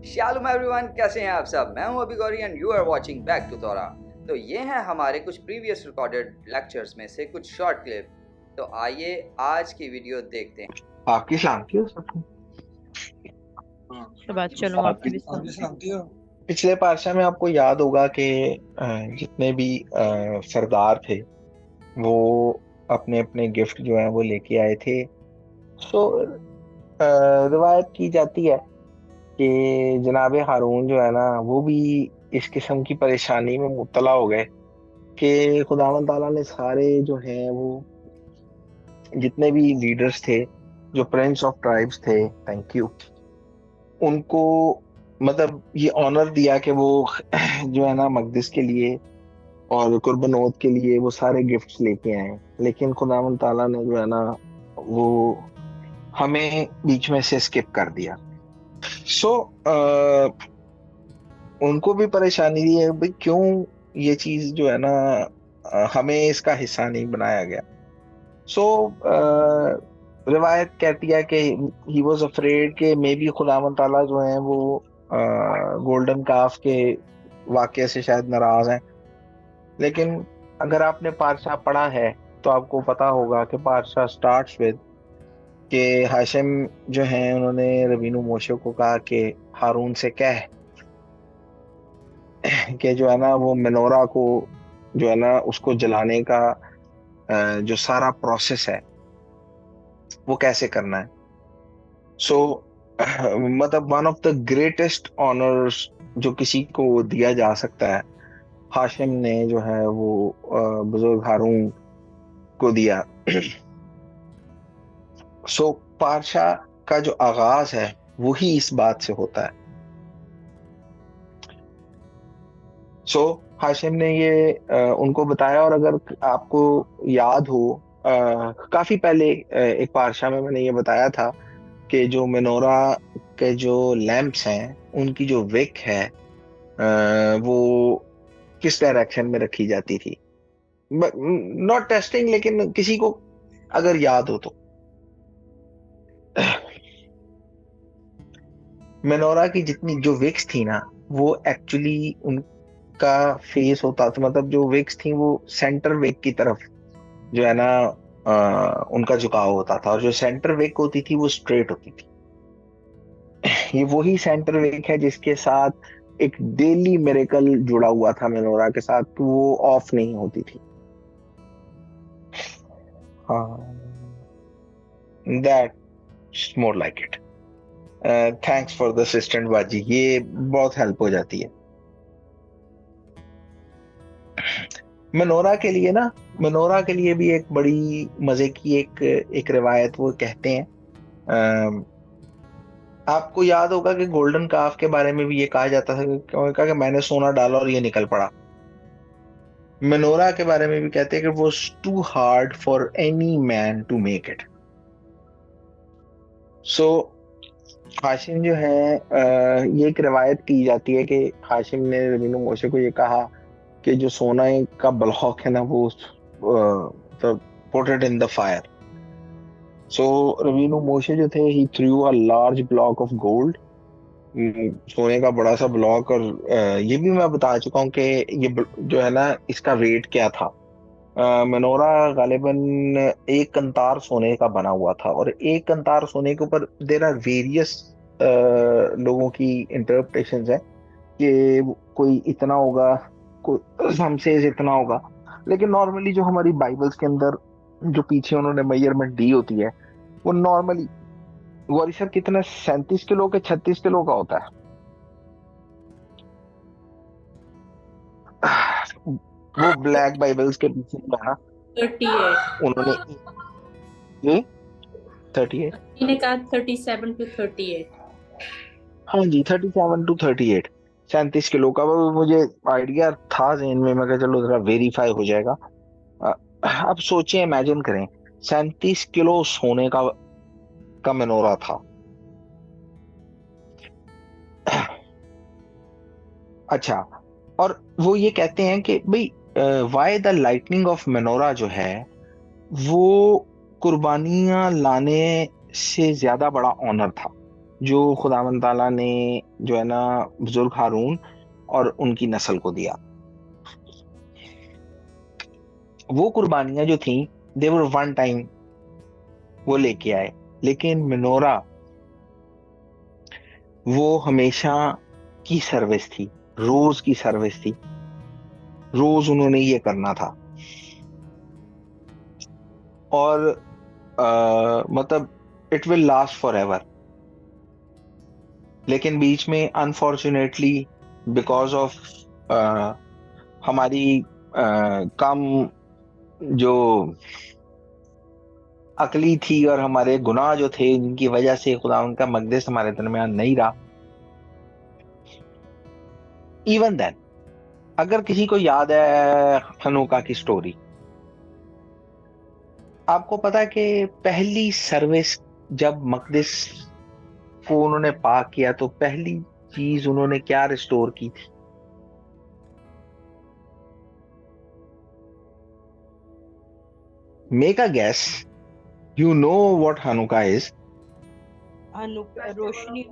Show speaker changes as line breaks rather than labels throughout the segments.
शालूम everyone, कैसे हैं आप सब। मैं हूं अभी Gauri and you are watching back to Torah. तो ये हैं हमारे कुछ प्रीवियस रिकॉर्डेड लेक्चर्स में से कुछ शॉर्ट क्लिप। तो आइए आज की वीडियो देखते हैं।
आपकी सलामती हो सबको।
शबाद चलो आपकी भी
सलामती हो। पिछले पार्शा में आपको याद होगा कि जितने भी सरदार थे वो अपने अपने गिफ्ट जो है वो लेके आए थे। तो रिवायत की जाती है कि जनाब हारून जो है ना वो भी इस किस्म की परेशानी में मुब्तला हो गए कि खुदावंद ताला ने सारे जो हैं वो जितने भी लीडर्स थे, जो प्रिंस ऑफ ट्राइब्स थे, थैंक यू, उनको मतलब ये ऑनर दिया कि वो जो है ना मकदिस के लिए और कुर्बानोत के लिए वो सारे गिफ्ट्स लेके आए। लेकिन खुदावंद ताला ने जो है ना वो हमें बीच में से स्किप कर दिया। सो उनको भी परेशानी दी है भाई, क्यों ये चीज जो है ना हमें इसका हिस्सा नहीं बनाया गया। सो रिवायत कहती है कि ही वॉज अफ्रेड के मे बी खुदावंद ताला जो है वो गोल्डन काफ के वाकये से शायद नाराज हैं। लेकिन अगर आपने पारशा पढ़ा है तो आपको पता होगा कि पारशा स्टार्ट्स विद कि हाशिम जो हैं उन्होंने रबीनु मोशे को कहा कि हारून से कह कि जो है ना वो मेनोरा को जो है ना उसको जलाने का जो सारा प्रोसेस है वो कैसे करना है। सो मतलब one of the greatest honours जो किसी को दिया जा सकता है, हाशिम ने जो है वो बुजुर्ग हारून को दिया। सो पारशा का जो आगाज है वही इस बात से होता है। सो हाशिम ने ये उनको बताया। और अगर आपको याद हो काफी पहले एक पारशा में मैंने ये बताया था कि जो मेनोरा के जो लैंप्स हैं उनकी जो विक है वो किस डायरेक्शन में रखी जाती थी। नॉट टेस्टिंग, लेकिन किसी को अगर याद हो तो मेनोरा की जितनी जो विक्स थी ना वो एक्चुअली उनका फेस होता था, मतलब जो विक्स थी वो सेंटर विक की तरफ जो है ना उनका झुकाव होता था, और जो सेंटर विक होती थी वो स्ट्रेट होती थी। ये वही सेंटर विक है जिसके साथ एक डेली मिरेकल जुड़ा हुआ था मेनोरा के साथ, तो वो ऑफ नहीं होती थी। हाँ, that's more like it. Thanks for the assistant बाजी, ये बहुत हेल्प हो जाती है। मेनोरा के लिए ना, मेनोरा के लिए भी एक बड़ी मजे की एक रिवायत वो कहते हैं। आपको याद होगा कि गोल्डन काफ के बारे में भी ये कहा जाता था कि मैंने सोना डाला और ये निकल पड़ा। मेनोरा के बारे में भी कहते हैं कि वो too hard for any man to make it. So Hashem जो है ये एक रिवायत की जाती है कि हाशिम ने रबीनु मोशे को ये कहा कि जो सोना का ब्लॉक है ना वो put it in the fire. So Rabbeinu Moshe जो थे he threw a large block of gold, सोने का बड़ा सा ब्लॉक। और ये भी मैं बता चुका हूँ कि ये जो है ना इसका वेट क्या था। मेनोरा गालिबन एक कंतार सोने का बना हुआ था, और एक कंतार सोने के ऊपर देयर आर वेरियस लोगों की इंटरप्रिटेशंस है कि कोई इतना होगा, कोई हमसे इतना होगा। लेकिन नॉर्मली जो हमारी बाइबल्स के अंदर जो पीछे उन्होंने मेजरमेंट दी होती है वो नॉर्मली गौरी सर कितना 37 किलो के 36 किलो का होता है। वो ब्लैक बाइबल्स के पीछे जो है ना
38
उन्होंने ये 38,
ने कहा 37 to 38।
हाँ जी 37 to 38, 37 किलो का। वो मुझे आइडिया था ज़हन में, मैं कहा चलो जरा वेरीफाई हो जाएगा। अब सोचिए, इमेजिन करें 37 किलो सोने का मेनोरा था। अच्छा, और वो ये कहते हैं कि भाई why the lightning of minora जो है वो कुर्बानियां लाने से ज्यादा बड़ा ऑनर था। जो खुदावंद ताला ने जो है ना बुजुर्ग हारून और उनकी नस्ल को दिया। वो कुर्बानियां जो थी दे वर वन टाइम, वो लेके आए, लेकिन मेनोरा वो हमेशा की सर्विस थी, रोज की सर्विस थी, रोज उन्होंने ये करना था। और मतलब it will last for ever. लेकिन बीच में अनफॉर्चुनेटली बिकॉज ऑफ हमारी कम जो अकली थी और हमारे गुनाह जो थे, जिनकी वजह से खुदा उनका मकदस हमारे दरमियान नहीं रहा। इवन देन, अगर किसी को याद है हनुका की स्टोरी, आपको पता है कि पहली सर्विस जब मकदस को उन्होंने पाक किया तो पहली चीज उन्होंने क्या रिस्टोर की थी? Make a guess, you know what Hanukkah is.
रोशनी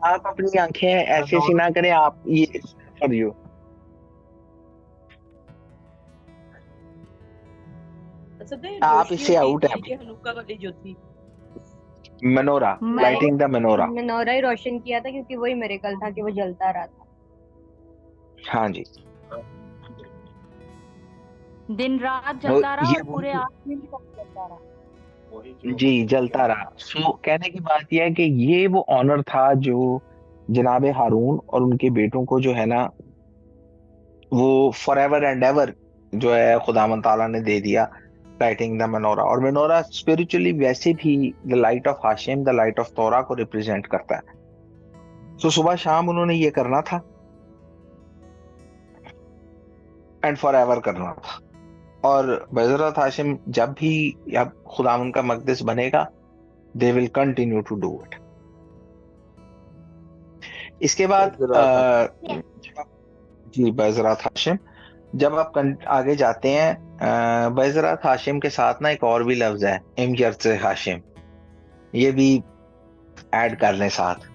आप अपनी आंखें ऐसे सी ना करें, आप ये फॉर यू। आप इससे आउट है।
हनुका वाली जो थी
menorah, lighting the menorah.
Menorah ही रोशन किया था क्योंकि वही मिरेकल था कि वो जलता रहा था।
हाँ जी,
दिन रात जलता रहा
ये
और पूरे आसमान तक जलता रहा।
जी जलता रहा। सो कहने की बात यह है कि ये वो ऑनर था जो जनाबे हारून और उनके बेटों को जो है ना वो फॉर एवर एंड एवर जो है खुदावंद ताला ने दे दिया, लाइटिंग द मेनोरा। और मेनोरा स्पिरिचुअली वैसे भी the light of Hashim, the light of तोरा को रिप्रेजेंट करता है। सो सुबह शाम उन्होंने ये करना था एंड फॉर एवर करना था। और बज़रत हाशिम जब भी अब खुदावंद का मकदस बनेगा, they will continue to do it. इसके बाद जी बज़रत हाशिम, जब आप आगे जाते हैं, बज़रत हाशिम के साथ ना एक और भी लफ्ज है, इमजर्त हाशिम, ये भी ऐड कर लें साथ,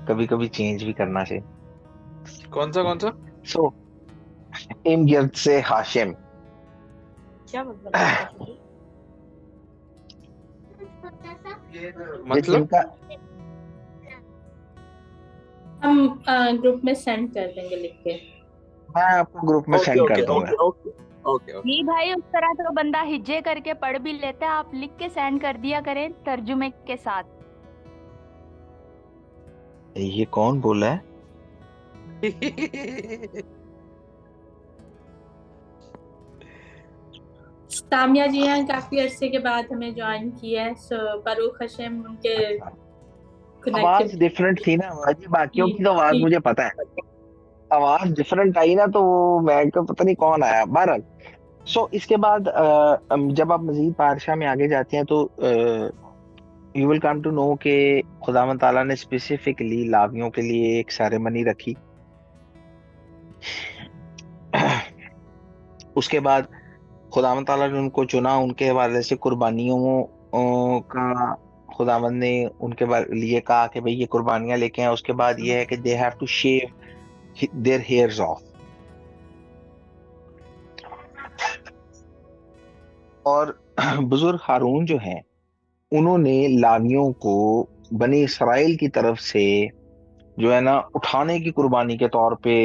कभी कभी चेंज भी करना चाहिए।
कौन सा
सो इमजर्त से हाशिम
क्या मतलब है?
मतलब
हम ग्रुप में सेंड कर देंगे लिख के।
मैं आपको ग्रुप में सेंड कर दूंगा।
ओके।
नहीं भाई, उस तरह तो बंदा हिज्जे करके पढ़ भी लेता है, आप लिख के सेंड कर दिया करें तर्जुमे के साथ।
ये कौन बोला है?
तामिया जी हैं, काफी अरसे के बाद हमें ज्वाइन किया है। सो बरूख हशम उनके
आवाज डिफरेंट थी ना आवाज, बाकियों की तो आवाज मुझे पता है, आवाज डिफरेंट आई ना तो मैं को पता नहीं कौन आया। बहरहाल सो इसके बाद जब आप मजीद पारशा में आगे जाते हैं तो you will come to know कि खुदावंद ताला ने स्पेसिफिकली लावियों के लिए एक सेरेमनी रखी। उसके बाद खुदावंद ताला ने उनको चुना, उनके हवाले से कुर्बानियों का खुदावंद ने उनके लिए कहा कि भाई ये कुर्बानियां लेके आए। उसके बाद ये है कि they have to shave their hairs off. और बुजुर्ग हारून जो हैं उन्होंने लावियों को बनी इसराइल की तरफ से जो है ना उठाने की कुर्बानी के तौर पे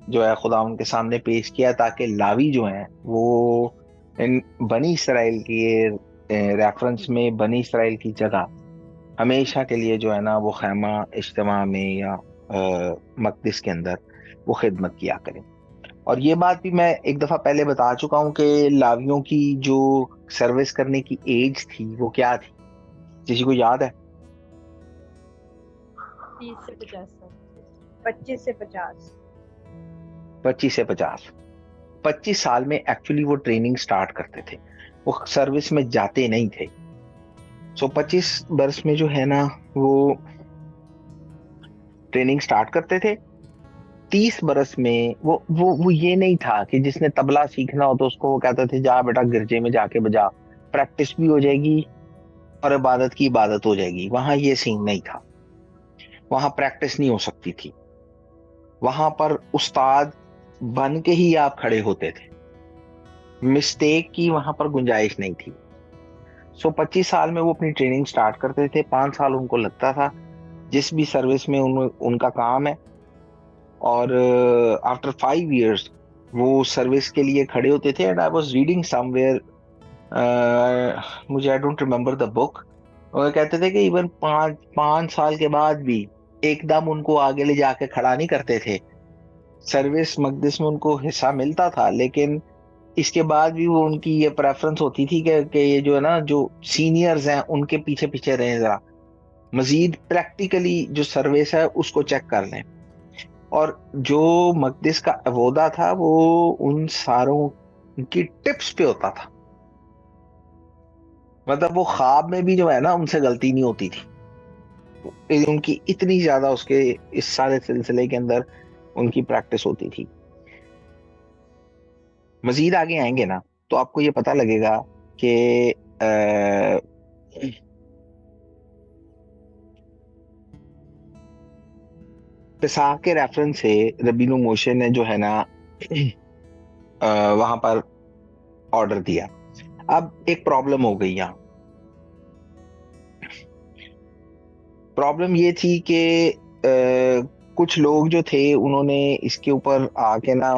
जो है खुदा उनके सामने पेश किया, ताकि लावी जो हैं वो इन बनी इसराइल की रेफरेंस में बनी इसराइल की जगह हमेशा के लिए जो है ना वो खैमा इज्तिमा में या मकदिस के अंदर वो खिदमत किया करें। और ये बात भी मैं एक दफा पहले बता चुका हूँ कि लावियों की जो सर्विस करने की एज थी वो क्या थी, किसी को याद है?
30 से 50 साल। 25 से 50।
25 से 50। 25 साल में एक्चुअली वो ट्रेनिंग स्टार्ट करते थे, वो सर्विस में जाते नहीं थे। सो 25 बरस में जो है ना वो ट्रेनिंग स्टार्ट करते थे। 30 बरस में वो ये नहीं था कि जिसने तबला सीखना हो तो उसको वो कहते थे जा बेटा गिरजे में जाके बजा, प्रैक्टिस भी हो जाएगी और इबादत की इबादत हो जाएगी। वहां ये सीन नहीं था। वहां प्रैक्टिस नहीं हो सकती थी, वहां पर उस्ताद बन के ही आप खड़े होते थे, मिस्टेक की वहां पर गुंजाइश नहीं थी। 25 साल में वो अपनी ट्रेनिंग स्टार्ट करते थे, 5 साल उनको लगता था जिस भी सर्विस में उनका काम है, और आफ्टर 5 years वो सर्विस के लिए खड़े होते थे। And I was reading somewhere, मुझे I don't remember the book, वो कहते थे कि इवन 5 साल के बाद भी एकदम उनको आगे ले जाके खड़ा नहीं करते थे। सर्विस मकदिस में उनको हिस्सा मिलता था, लेकिन इसके बाद भी वो उनकी ये प्रेफरेंस होती थी कि ये जो है ना, जो सीनियर्स हैं उनके पीछे पीछे रहें, जरा मजीद प्रैक्टिकली जो सर्विस है उसको चेक कर लें। और जो मकदिस का अवोदा था वो उन सारों की टिप्स पे होता था, मतलब वो ख्वाब में भी जो है ना उनसे गलती नहीं होती थी, उनकी इतनी ज्यादा उसके इस सारे सिलसिले के अंदर उनकी प्रैक्टिस होती थी। मजीद आगे आएंगे ना तो आपको ये पता लगेगा कि पिसाह के रेफरेंस से रबीनु मोशे ने जो है ना वहां पर ऑर्डर दिया। अब एक प्रॉब्लम हो गई यहाँ। प्रॉब्लम ये थी कि कुछ लोग जो थे उन्होंने इसके ऊपर आके ना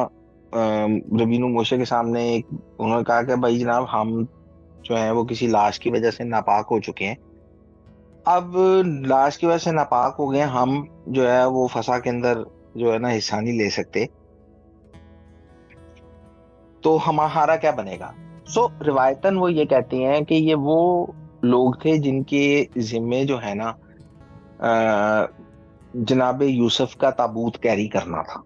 रबीनु मोशे के सामने उन्होंने कहा कि भाई जनाब, हम जो है वो किसी लाश की वजह से नापाक हो चुके हैं। अब लाश की वजह से नापाक हो गए, हम जो है वो फसा के अंदर जो है ना हिस्सा नहीं ले सकते, तो हमारा क्या बनेगा। रिवायतन वो ये कहते हैं कि ये वो लोग थे जिनके जिम्मे जो है ना जनाब यूसुफ का ताबूत कैरी करना था।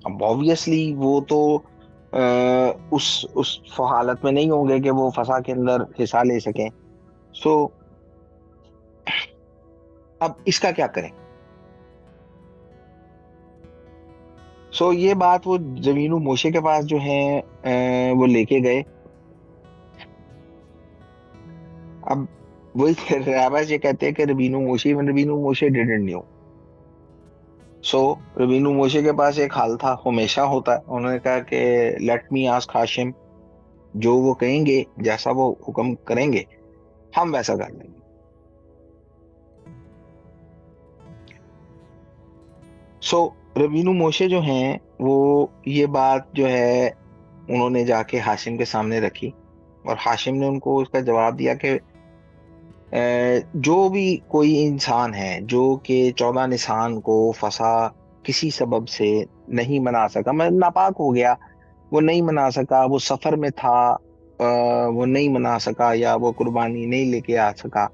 अब ऑब्वियसली वो तो उस हालत में नहीं होंगे कि वो फसा के अंदर हिस्सा ले सकें। अब इसका क्या करें। ये बात वो रबीनु मोशे के पास जो है वो लेके गए। अब वही राबाज ये कहते हैं कि रबीनु मोशे डिडंट न्यू। रबीनु मोशे के पास एक हाल था, हमेशा होता है। उन्होंने कहा कि लेट मी आस्क हाशिम, जो वो कहेंगे, जैसा वो हुक्म करेंगे हम वैसा कर लेंगे। रबीनु मोशे जो हैं वो ये बात जो है उन्होंने जाके हाशिम के सामने रखी, और हाशिम ने उनको उसका जवाब दिया कि जो भी कोई इंसान है जो कि 14 निसान को फसा किसी सबब से नहीं मना सका, मतलब नापाक हो गया, वो नहीं मना सका, वो सफर में था, वो नहीं मना सका, या वो कुर्बानी नहीं लेके आ सका,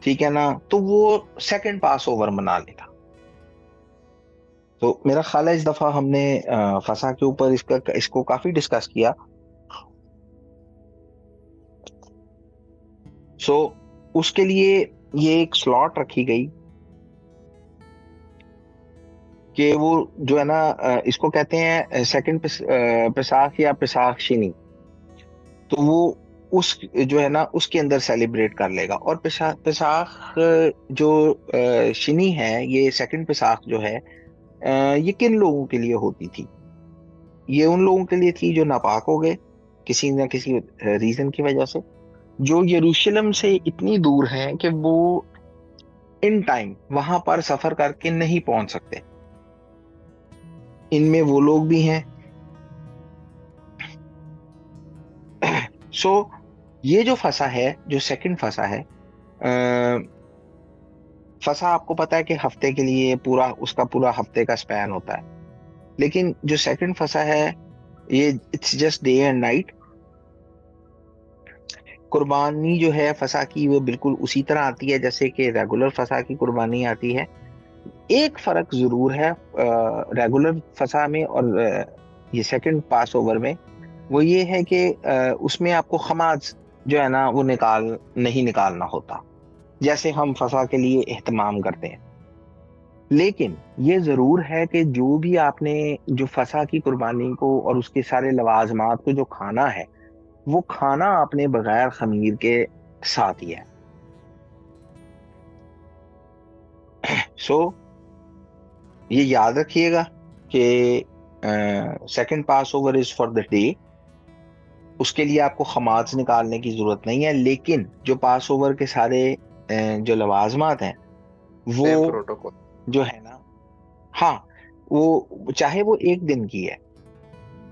ठीक है ना, तो वो सेकंड पास ओवर मना लेगा। तो मेरा ख्याल है इस दफा हमने फसा के ऊपर इसको काफी डिस्कस किया। उसके लिए ये एक स्लॉट रखी गई कि वो जो है ना इसको कहते हैं सेकंड पिसाख या पिसाख शिनी, तो वो उस जो है ना उसके अंदर सेलिब्रेट कर लेगा। और पिसाख जो शिनी है, ये सेकंड पिसाख जो है ये किन लोगों के लिए होती थी। ये उन लोगों के लिए थी जो नापाक हो गए किसी न किसी रीजन की वजह से, जो यरूशलेम से इतनी दूर हैं कि वो इन टाइम वहां पर सफर करके नहीं पहुंच सकते। इनमें वो लोग भी हैं। ये जो फसा है, जो सेकंड फसा है, फसा आपको पता है कि हफ्ते के लिए उसका पूरा हफ्ते का स्पैन होता है, लेकिन जो सेकंड फसा है ये it's just day and night. कुर्बानी जो है फसा की वो बिल्कुल उसी तरह आती है जैसे कि रेगुलर फसा की कुर्बानी आती है। एक फर्क जरूर है रेगुलर फसा में और ये सेकंड पास ओवर में, वो ये है कि उसमें आपको खमाज जो है ना वो नहीं निकालना होता जैसे हम फसा के लिए एहतमाम करते हैं। लेकिन ये जरूर है कि जो भी आपने जो फसा की कुर्बानी को और उसके सारे लवाजमात को जो खाना है, वो खाना आपने बगैर खमीर के साथ ही है। सो ये याद रखिएगा कि second pass over is for the day, उसके लिए आपको खमाज निकालने की जरूरत नहीं है, लेकिन जो पास ओवर के सारे जो लवाजमात हैं वो
प्रोटोकॉल
जो है ना, हाँ, वो चाहे वो एक दिन की है,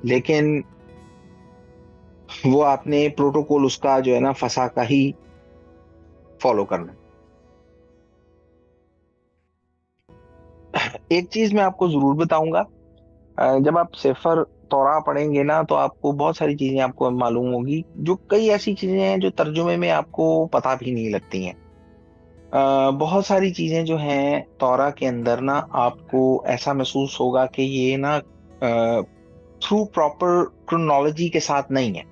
लेकिन वो आपने प्रोटोकॉल उसका जो है ना फसा का ही फॉलो करना। एक चीज मैं आपको जरूर बताऊंगा, जब आप सेफर तौरा पढ़ेंगे ना तो आपको बहुत सारी चीजें आपको मालूम होगी, जो कई ऐसी चीजें हैं जो तर्जुमे में आपको पता भी नहीं लगती हैं। बहुत सारी चीजें जो हैं तौरा के अंदर ना आपको ऐसा महसूस होगा कि ये ना थ्रू प्रॉपर क्रोनोलॉजी के साथ नहीं है,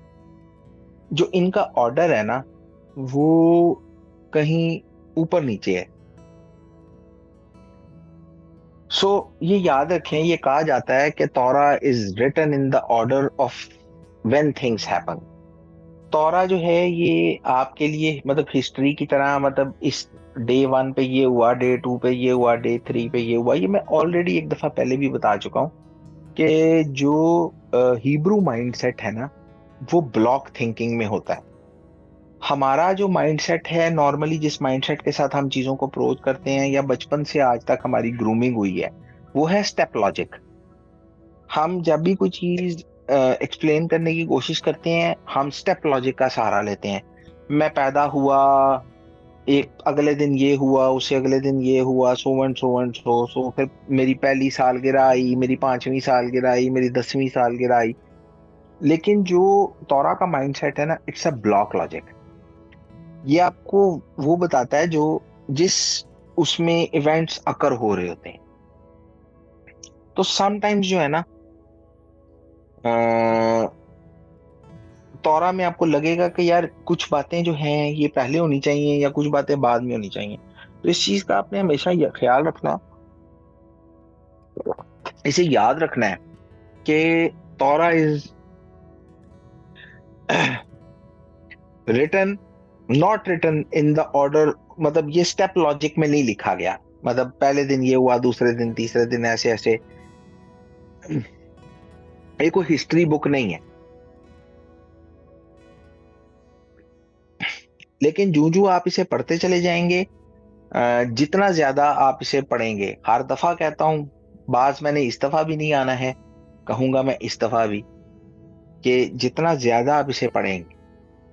जो इनका ऑर्डर है ना वो कहीं ऊपर नीचे है। सो ये याद रखें, ये कहा जाता है कि Torah is written in the order of when things happen. Torah जो है ये आपके लिए मतलब हिस्ट्री की तरह, मतलब इस डे 1 पे ये हुआ, डे 2 पे ये हुआ, डे 3 पे ये हुआ, ये मैं ऑलरेडी एक दफा पहले भी बता चुका हूं कि जो हिब्रू माइंडसेट है ना वो ब्लॉक थिंकिंग में होता है। हमारा जो माइंडसेट है नॉर्मली, जिस माइंडसेट के साथ हम चीजों को अप्रोच करते हैं या बचपन से आज तक हमारी ग्रूमिंग हुई है, वो है स्टेप लॉजिक। हम जब भी कोई चीज एक्सप्लेन करने की कोशिश करते हैं हम स्टेप लॉजिक का सहारा लेते हैं। मैं पैदा हुआ, एक अगले दिन ये हुआ, उससे अगले दिन ये हुआ, so and so and so फिर मेरी पहली सालगिरह आई, मेरी 5वीं सालगिरह आई, मेरी 10वीं सालगिरह आई। लेकिन जो तौरा का माइंडसेट है ना, इट्स अ ब्लॉक लॉजिक। ये आपको वो बताता है जो जिस उसमें इवेंट्स अकर हो रहे होते हैं। तो समटाइम्स जो है ना तौरा में आपको लगेगा कि यार कुछ बातें जो हैं ये पहले होनी चाहिए या कुछ बातें बाद में होनी चाहिए। तो इस चीज का आपने हमेशा ख्याल रखना, इसे याद रखना है कि Torah is written not written in the order, मतलब ये स्टेप लॉजिक में नहीं लिखा गया, मतलब पहले दिन ये हुआ, दूसरे दिन, तीसरे दिन, ऐसे ऐसे। ये कोई हिस्ट्री बुक नहीं है। लेकिन जूं जूं आप इसे पढ़ते चले जाएंगे, जितना ज्यादा आप इसे पढ़ेंगे, हर दफा कहता हूं, बाज मैंने इस दफा भी नहीं आना है, कहूंगा मैं इस दफा भी, कि जितना ज्यादा आप इसे पढ़ेंगे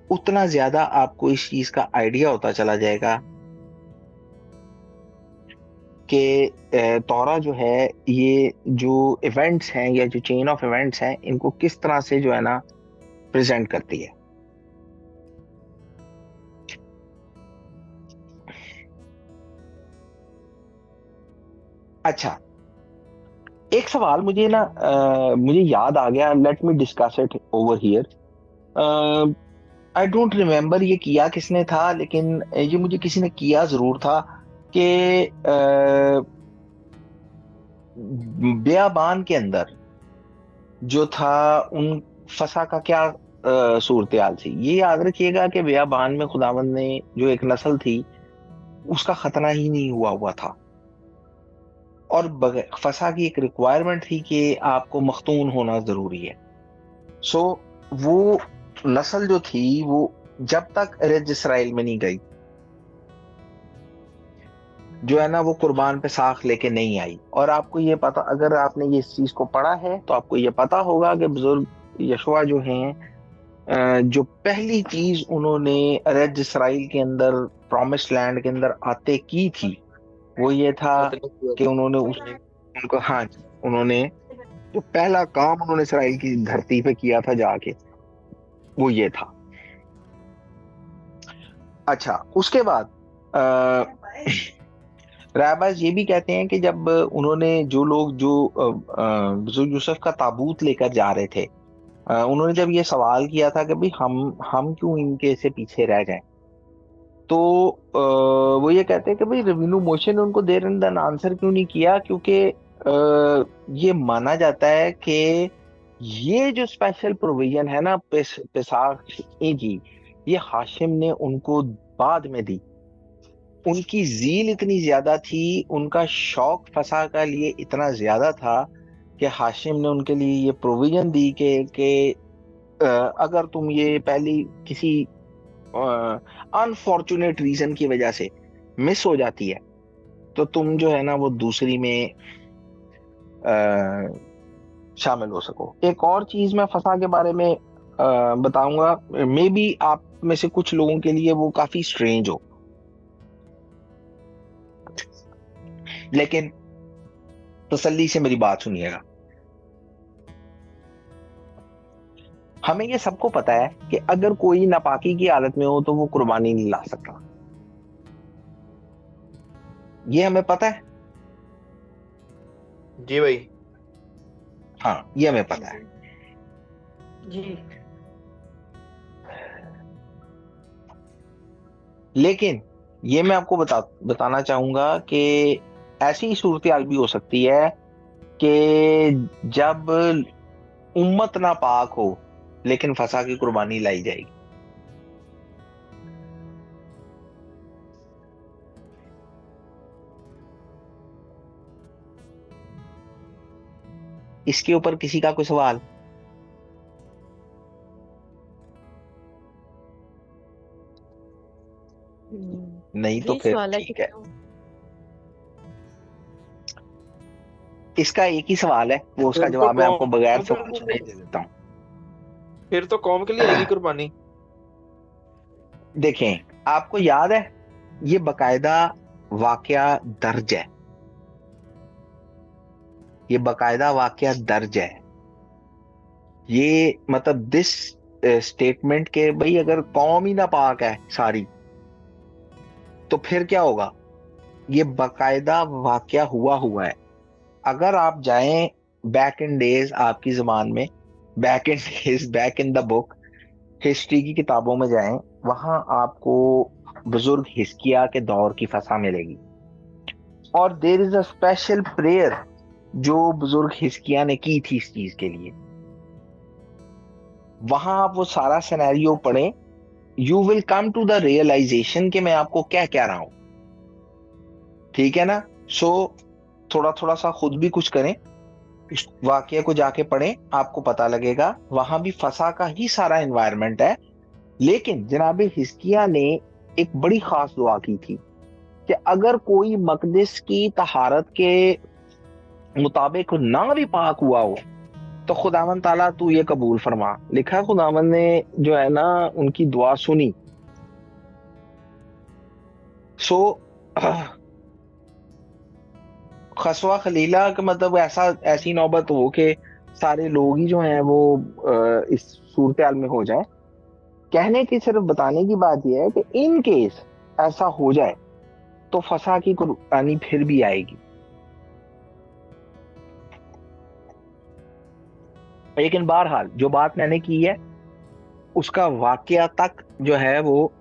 उतना ज्यादा आपको इस चीज का आइडिया होता चला जाएगा कि तौरा जो है ये जो इवेंट्स हैं या जो चेन ऑफ इवेंट्स हैं इनको किस तरह से जो है ना प्रेजेंट करती है। अच्छा, एक सवाल मुझे ना मुझे याद आ गया, let me discuss it over here. I don't remember ये किया किसने था, लेकिन ये मुझे किसी ने किया जरूर था कि बियाबान के अंदर जो था उन फसा का क्या सूरत हाल थी। ये याद रखिएगा कि बियाबान में खुदावंद ने जो एक नस्ल थी उसका खतना ही नहीं हुआ था, और फसा की एक रिक्वायरमेंट थी कि आपको मख्तून होना जरूरी है। सो वो नस्ल जो थी वो जब तक रेज इसराइल में नहीं गई जो है ना वो कुर्बान पे साख लेके नहीं आई। और आपको ये पता, अगर आपने ये इस चीज को पढ़ा है तो आपको ये पता होगा कि बुजुर्ग यशवा जो हैं जो पहली चीज उन्होंने रेज इसराइल के अंदर, प्रॉमिस्ड लैंड के अंदर आते की थी, वो ये था कि उन्होंने उनको, हाँ, उन्होंने जो पहला काम उन्होंने इसराइल की धरती पे किया था जाके, वो ये था। अच्छा, उसके बाद राबाज ये भी कहते हैं कि जब उन्होंने जो लोग जो यूसुफ का ताबूत लेकर जा रहे थे, उन्होंने जब ये सवाल किया था कि भाई हम क्यों इनके से पीछे रह जाएं, तो वो ये कहते हैं कि भाई रवीनु मोशे ने उनको देर एंड आंसर क्यों नहीं किया, क्योंकि ये माना जाता है कि ये जो स्पेशल प्रोविजन है ना पेसाख की, ये हाशिम ने उनको बाद में दी, उनकी जील इतनी ज्यादा थी, उनका शौक फसा का लिए इतना ज्यादा था कि हाशिम ने उनके लिए ये प्रोविजन दी कि अगर तुम ये पहली किसी अनफॉर्चुनेट रीजन की वजह से मिस हो जाती है तो तुम जो है ना वो दूसरी में शामिल हो सको। एक और चीज मैं फसा के बारे में बताऊंगा, मे बी आप में से कुछ लोगों के लिए वो काफी स्ट्रेंज हो, लेकिन तसल्ली से मेरी बात सुनिएगा। हमें ये सबको पता है कि अगर कोई नापाकी की हालत में हो तो वो कुर्बानी नहीं ला सकता, ये हमें पता है।
जी भाई।
हाँ, ये हमें पता है।
जी
लेकिन ये मैं आपको बताना चाहूंगा कि ऐसी सूरत भी हो सकती है कि जब उम्मत ना पाक हो लेकिन फसा की कुर्बानी लाई जाएगी। इसके ऊपर किसी का कोई सवाल? नहीं तो
जी
फिर
सवाल है
ठीक है। इसका एक ही सवाल है, वो उसका
फिर तो
जवाब मैं आपको
कौम
बगैर
फिर
सवाल सुने ही दे देता हूँ।
फिर तो कौम के लिए आएगी कुर्बानी।
देखें, आपको याद है ये बकायदा वाकया दर्ज है, ये बकायदा वाकया दर्ज है। ये मतलब दिस स्टेटमेंट के भाई अगर कौम ही ना पाक है सारी तो फिर क्या होगा, ये बकायदा वाकया हुआ है। अगर आप जाएं बैक इन डेज, आपकी जुबान में back in days, back in the book, history की किताबों में जाएं, वहां आपको बुजुर्ग हिस्किया के दौर की फसा मिलेगी। और there is a special prayer जो बुजुर्ग हिस्किया ने की थी इस चीज के लिए। वहां आप वो सारा सिनेरियो पढ़ें, you will come to the realisation कि मैं आपको क्या कह रहा हूं। ठीक है ना? सो थोड़ा थोड़ा सा खुद भी कुछ करें, उस वाकये को जाके पढ़ें, आपको पता लगेगा। वहां भी फसा का ही सारा एनवायरनमेंट है। लेकिन जनाब हिस्किया ने एक बड़ी खास दुआ की थी कि अगर कोई मकदिस की तहारत के मुताबिक ना भी पाक हुआ हो तो खुदावन ताला तू ये कबूल फरमा। लिखा खुदावन ने जो है ना उनकी दुआ सुनी। सो खसवा खलीला का मतलब ऐसी नौबत हो कि सारे लोग ही जो हैं वो इस सूरत हाल में हो जाए। कहने की सिर्फ बताने की बात यह है कि इन केस ऐसा हो जाए तो फसा की कुर्बानी फिर भी आएगी। लेकिन बहरहाल जो बात मैंने की है उसका वाकया तक जो है वो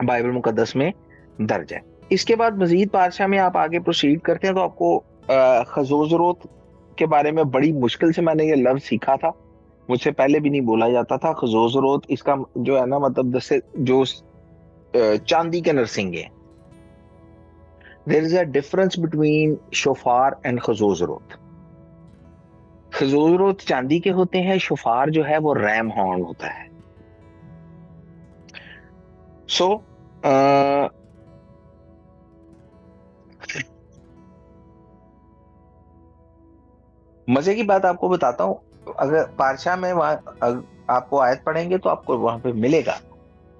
बाइबल मुकद्दस में दर्ज है। इसके बाद मजीद पातशाह में आप आगे प्रोसीड करते हैं तो आपको खजोजरोत के बारे में बड़ी मुश्किल से मैंने ये लफ्ज सीखा था, मुझसे पहले भी नहीं बोला जाता था। खजोजरोत इसका जो है ना मतलब जैसे जो चांदी के नरसिंगे। There is a difference between shofar and खजोजरोत। खजोजरोत चांदी के होते हैं, शोफार जो है वो रैम हॉर्न होता है। सो मजे की बात आपको बताता हूं, अगर पारशा में वहां आपको आयत पढ़ेंगे तो आपको वहां पे मिलेगा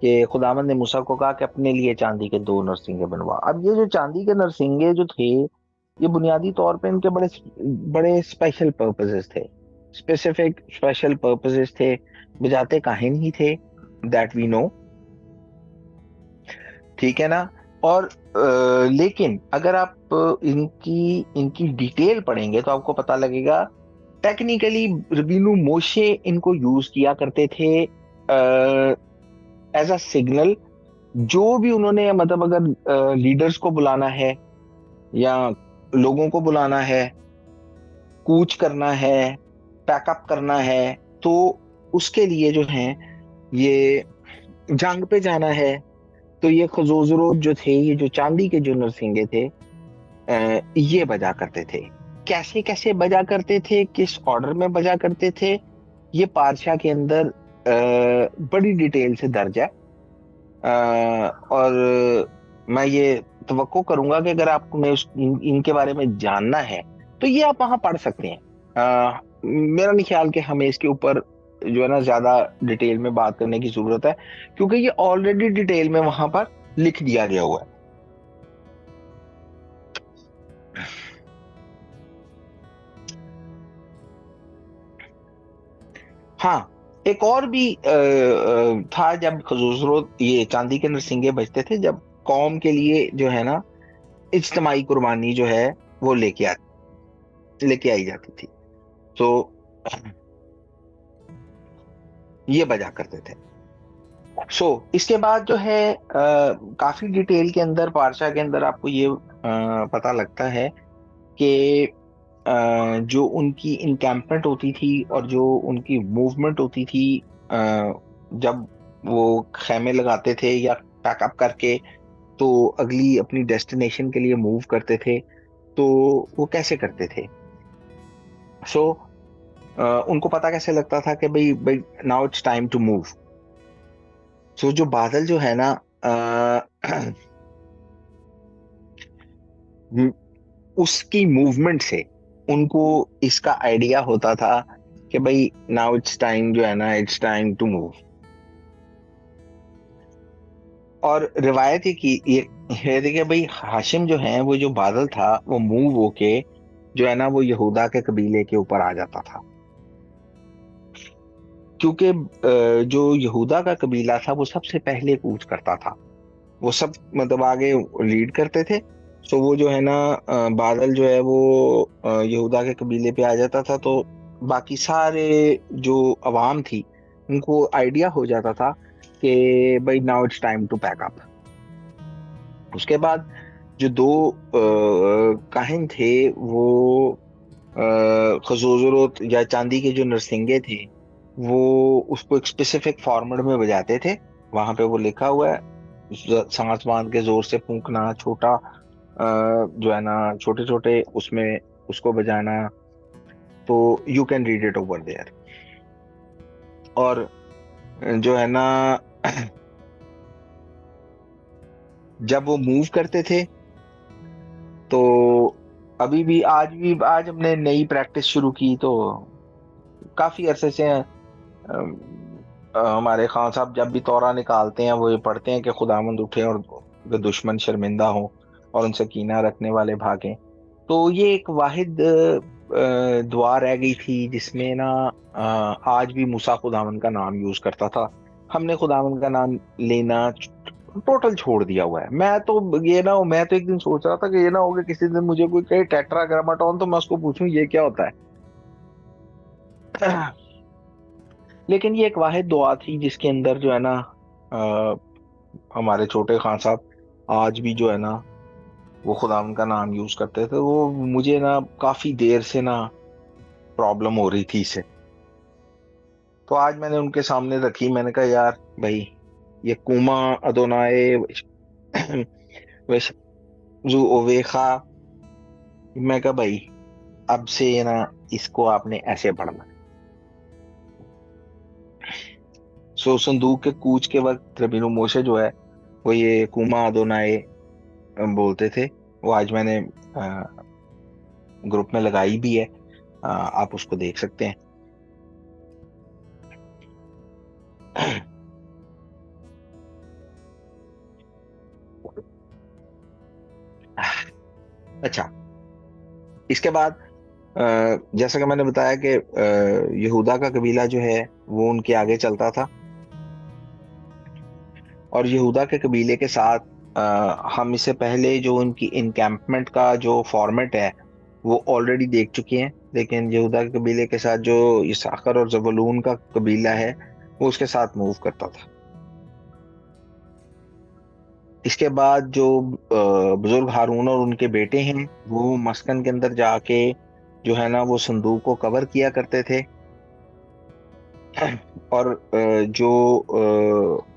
कि खुदावंद ने मूसा को कहा कि अपने लिए चांदी के 2 नरसिंगे बनवा। अब ये जो चांदी के नरसिंगे जो थे ये बुनियादी तौर पे इनके बड़े बड़े स्पेशल पर्पसेस थे, स्पेसिफिक स्पेशल पर्पसेस थे, बजाते काहिन ही थे, दैट वी नो। ठीक है ना? और लेकिन अगर आप इनकी डिटेल पढ़ेंगे तो आपको पता लगेगा टेक्निकली रबीनु मोशे इनको यूज किया करते थे एज अ सिग्नल। जो भी उन्होंने मतलब अगर लीडर्स को बुलाना है या लोगों को बुलाना है, कूच करना है, पैकअप करना है, तो उसके लिए जो है ये जंग पे जाना है तो ये खजूजरो जो थे, ये जो चांदी के जो नरसिंगे थे, ये बजा करते थे। कैसे कैसे बजा करते थे, किस ऑर्डर में बजा करते थे, ये पारशा के अंदर बड़ी डिटेल से दर्ज है। और मैं ये तवक्को करूंगा कि अगर आपने इनके बारे में जानना है तो ये आप वहां पढ़ सकते हैं। मेरा नहीं ख्याल कि हमें इसके ऊपर जो है ना ज्यादा डिटेल में बात करने की जरूरत है, क्योंकि ये ऑलरेडी डिटेल में वहां पर लिख दिया गया हुआ है। हाँ, एक और भी था, जब खजूसरो ये चांदी के नरसिंगे बजते थे, जब कौम के लिए जो है ना इज्तिमाई कुर्बानी जो है वो लेके आई जाती थी, तो ये बजा करते थे। इसके बाद जो है काफी डिटेल के अंदर पारशा के अंदर आपको ये पता लगता है कि जो उनकी इनकैंपमेंट होती थी और जो उनकी मूवमेंट होती थी, जब वो खेमे लगाते थे या पैकअप करके तो अगली अपनी डेस्टिनेशन के लिए मूव करते थे, तो वो कैसे करते थे। उनको पता कैसे लगता था कि भाई now it's time to move. जो बादल जो है ना उसकी मूवमेंट से उनको इसका आइडिया होता था कि भाई नाउ इट्स टाइम जो है ना, इट्स टाइम टू मूव। और रिवायत ये थी कि भाई हाशिम जो है, वो जो बादल था वो मूव होके जो है ना वो यहूदा के कबीले के ऊपर आ जाता था, क्योंकि जो यहूदा का कबीला था वो सबसे पहले कूच करता था, वो सब मतलब आगे लीड करते थे। तो वो जो है ना बादल जो है वो यहूदा के कबीले पे आ जाता था, तो बाकी सारे जो अवाम थी उनको आइडिया हो जाता था कि भाई now it's time to pack up. उसके बाद जो दो काहिन थे वो खजूजरो या चांदी के जो नरसिंगे थे वो उसको एक स्पेसिफिक फॉर्मेट में बजाते थे। वहां पे वो लिखा हुआ है, सांस बांध के जोर से फूंकना, छोटा जो है ना छोटे छोटे उसमें उसको बजाना, तो you can read it over there. और जो है ना जब वो मूव करते थे तो आज हमने नई प्रैक्टिस शुरू की, तो काफी अरसे से हमारे खान साहब जब भी तौरा निकालते हैं वो ये पढ़ते हैं कि खुदावंद उठे और दुश्मन शर्मिंदा हो और उनसे कीना रखने वाले भागें। तो ये एक वाहिद दुआ रह गई थी जिसमें ना आज भी मूसा खुदावंद का नाम यूज करता था। हमने खुदावंद का नाम लेना टोटल छोड़ दिया हुआ है। मैं तो एक दिन सोच रहा था कि ये ना हो कि किसी दिन मुझे कोई कहे टेट्राग्रामाटोन, तो मैं उसको पूछूं ये क्या होता है। लेकिन ये एक वाहिद दुआ थी जिसके अंदर जो है ना हमारे छोटे खान साहब आज भी जो है ना वो खुदावंद का नाम यूज करते थे। वो मुझे ना काफी देर से ना प्रॉब्लम हो रही थी इसे, तो आज मैंने उनके सामने रखी। मैंने कहा यार भाई ये कुमा अदोनाए जू ओवेखा, मैं कहा भाई अब से ये ना इसको आपने ऐसे पढ़ना। संदूक के कूच के वक्त रबीनु मोशे जो है वो ये कुमा अदोनाए बोलते थे। वो आज मैंने ग्रुप में लगाई भी है, आप उसको देख सकते हैं। अच्छा, इसके बाद जैसा कि मैंने बताया कि यहूदा का कबीला जो है वो उनके आगे चलता था, और यहूदा के कबीले के साथ हम इससे पहले जो उनकी इनकैंपमेंट का जो फॉर्मेट है वो ऑलरेडी देख चुके हैं। लेकिन यहूदा के कबीले के साथ जो इसाखर और ज़बूलून का कबीला है वो उसके साथ मूव करता था। इसके बाद जो बुजुर्ग हारून और उनके बेटे हैं वो मस्कन के अंदर जाके जो है ना वो संदूक को कवर किया करते थे। और जो